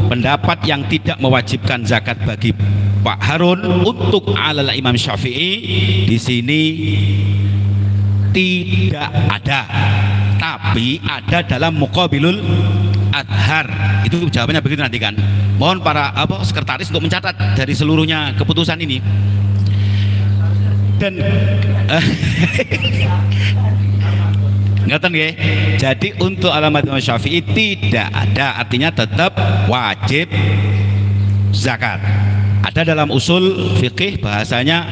pendapat yang tidak mewajibkan zakat bagi Pak Harun untuk alal Imam Syafi'i di sini tidak ada, tapi ada dalam muqabilul adhar. Itu jawabannya begitu nanti kan. Mohon para sekretaris untuk mencatat dari seluruhnya keputusan ini. Dan ngeten nggih. Jadi untuk alamat Imam Syafi'i tidak ada, artinya tetap wajib zakat. Ada dalam usul fikih bahasanya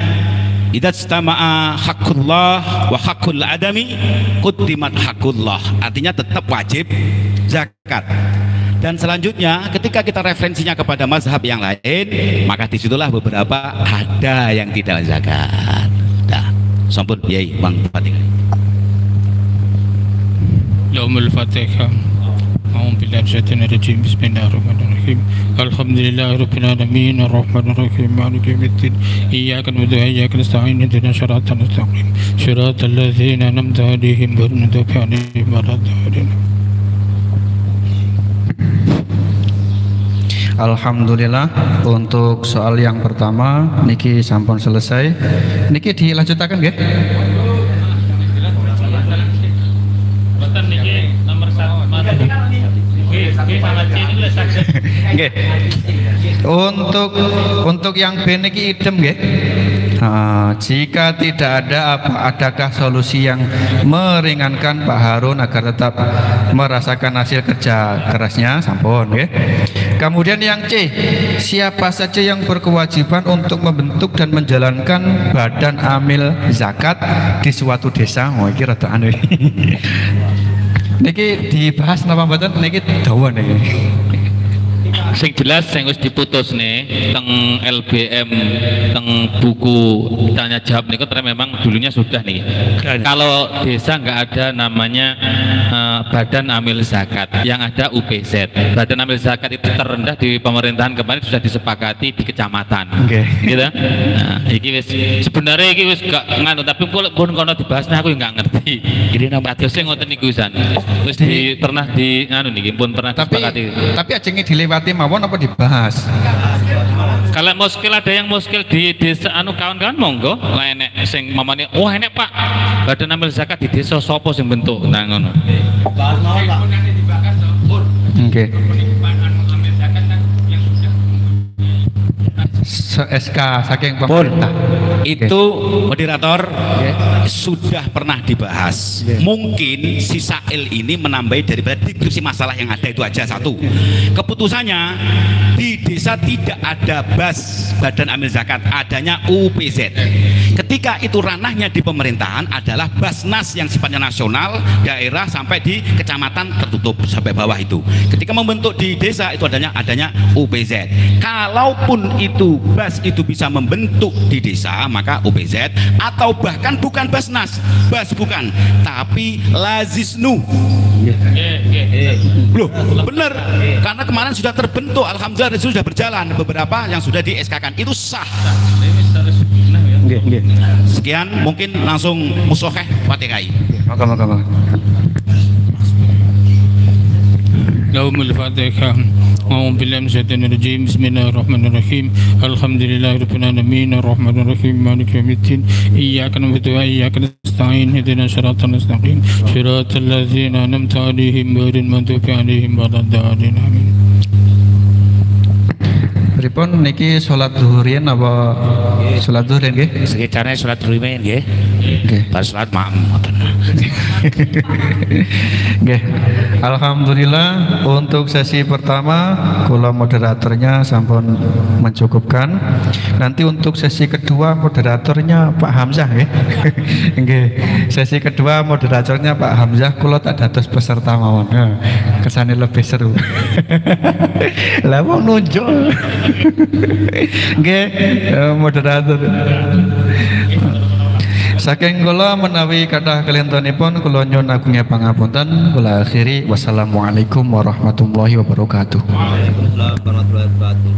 idza istama'a haqqullah wa haqqul adami quddimat haqqullah. Artinya tetap wajib zakat. Dan selanjutnya ketika kita referensinya kepada mazhab yang lain, maka disitulah beberapa ada yang tidak zakat. Dah, sampun Yai Bang Fatihah. Yaumul Fatihah. A'udzu billahi minasyaitonir rajim. Bismillahirrahmanirrahim. Alhamdulillahirabbil alamin arrahmanir rahim maliki yaumiddin. Iyyaka na'budu wa iyyaka nasta'in ihdinas siratal mustaqim. Siratal ladzina an'amta 'alaihim ghairil maghdubi 'alaihim waladdallin. Alhamdulillah untuk soal yang pertama niki sampun selesai. Niki dilanjutaken nggih? Boten niki nomor 1. Nggih. Untuk yang B niki idem nggih. Jika tidak ada adakah solusi yang meringankan Pak Harun agar tetap merasakan hasil kerja kerasnya? Sampun nggih. Kemudian yang C, siapa saja yang berkewajiban untuk membentuk dan menjalankan badan amil zakat di suatu desa? Oh iki rada anu. Niki dibahas napa mboten? Niki dawa niki. Sing jelas sing wis diputus nih teng LBM teng buku tanya jawab niku memang dulunya sudah nih. Kalau desa nggak ada namanya badan amil zakat, yang ada UPZ. Badan amil zakat itu terendah di pemerintahan kemarin sudah disepakati di kecamatan. Gitu. Nah, iki wis sebenarnya iki wis gak nganu tapi pun kono dibahasnya aku nggak ngerti. Jadi nama sing ngoten niku wis pernah di nganu niki pun pernah disepakati. Tapi ajenge dilewati mawon apa dibahas? Kalau muskil ada yang muskil di desa kawan-kawan monggo lah enek sing mamane enek Pak badan amil zakat di desa sapa sing bentuk nah ngono. Oke. SK saking pemerintah. Itu moderator sudah pernah dibahas. Mungkin sisa L ini menambahi daripada deskripsi masalah yang ada itu aja satu. Keputusannya di desa tidak ada badan amil zakat, adanya UPZ. Ketika itu ranahnya di pemerintahan adalah Basnas yang sifatnya nasional, daerah sampai di kecamatan tertutup sampai bawah itu. Ketika membentuk di desa itu adanya UPZ. Kalaupun itu itu bisa membentuk di desa maka UPZ atau bahkan bukan Basnas, bukan, tapi Lazisnu. Loh, bener, karena kemarin sudah terbentuk, alhamdulillah sudah berjalan, beberapa yang sudah di SK-kan itu sah. Sekian, mungkin langsung musoheh Fatihai. Maka. Yaumul Fatihah. A'udzu billahi minasyaitonir rajim. Bismillahirrahmanirrahim. Alhamdulillahirabbil alamin arrahmanir rahim maliki yaumiddin. Iyyaka na'budu wa iyyaka nasta'in ihdinas siratal mustaqim. Siratal ladzina an'amta 'alaihim ghairil maghdubi 'alaihim waladdallin. Amin. Pripun niki salat zuhur yen apa salat zuhur nggih? Sekitarnya salat zuhur nggih. Pas salat makmum ngoten. Nggih. Alhamdulillah untuk sesi pertama kula moderatornya sampun mencukupkan. Nanti untuk sesi kedua moderatornya Pak Hamzah nggih. Nggih. Sesi kedua moderatornya Pak Hamzah kula tak dados peserta mawon. Nah, kesane lebih seru. Lah wong nunjuk. Nggih, moderator. Saking kula menawi kathah kelintonipun kula nyuwun agungnya pangapunten, kula akhiri wassalamualaikum warahmatullahi wabarakatuh. Waalaikumsalam warahmatullahi wabarakatuh.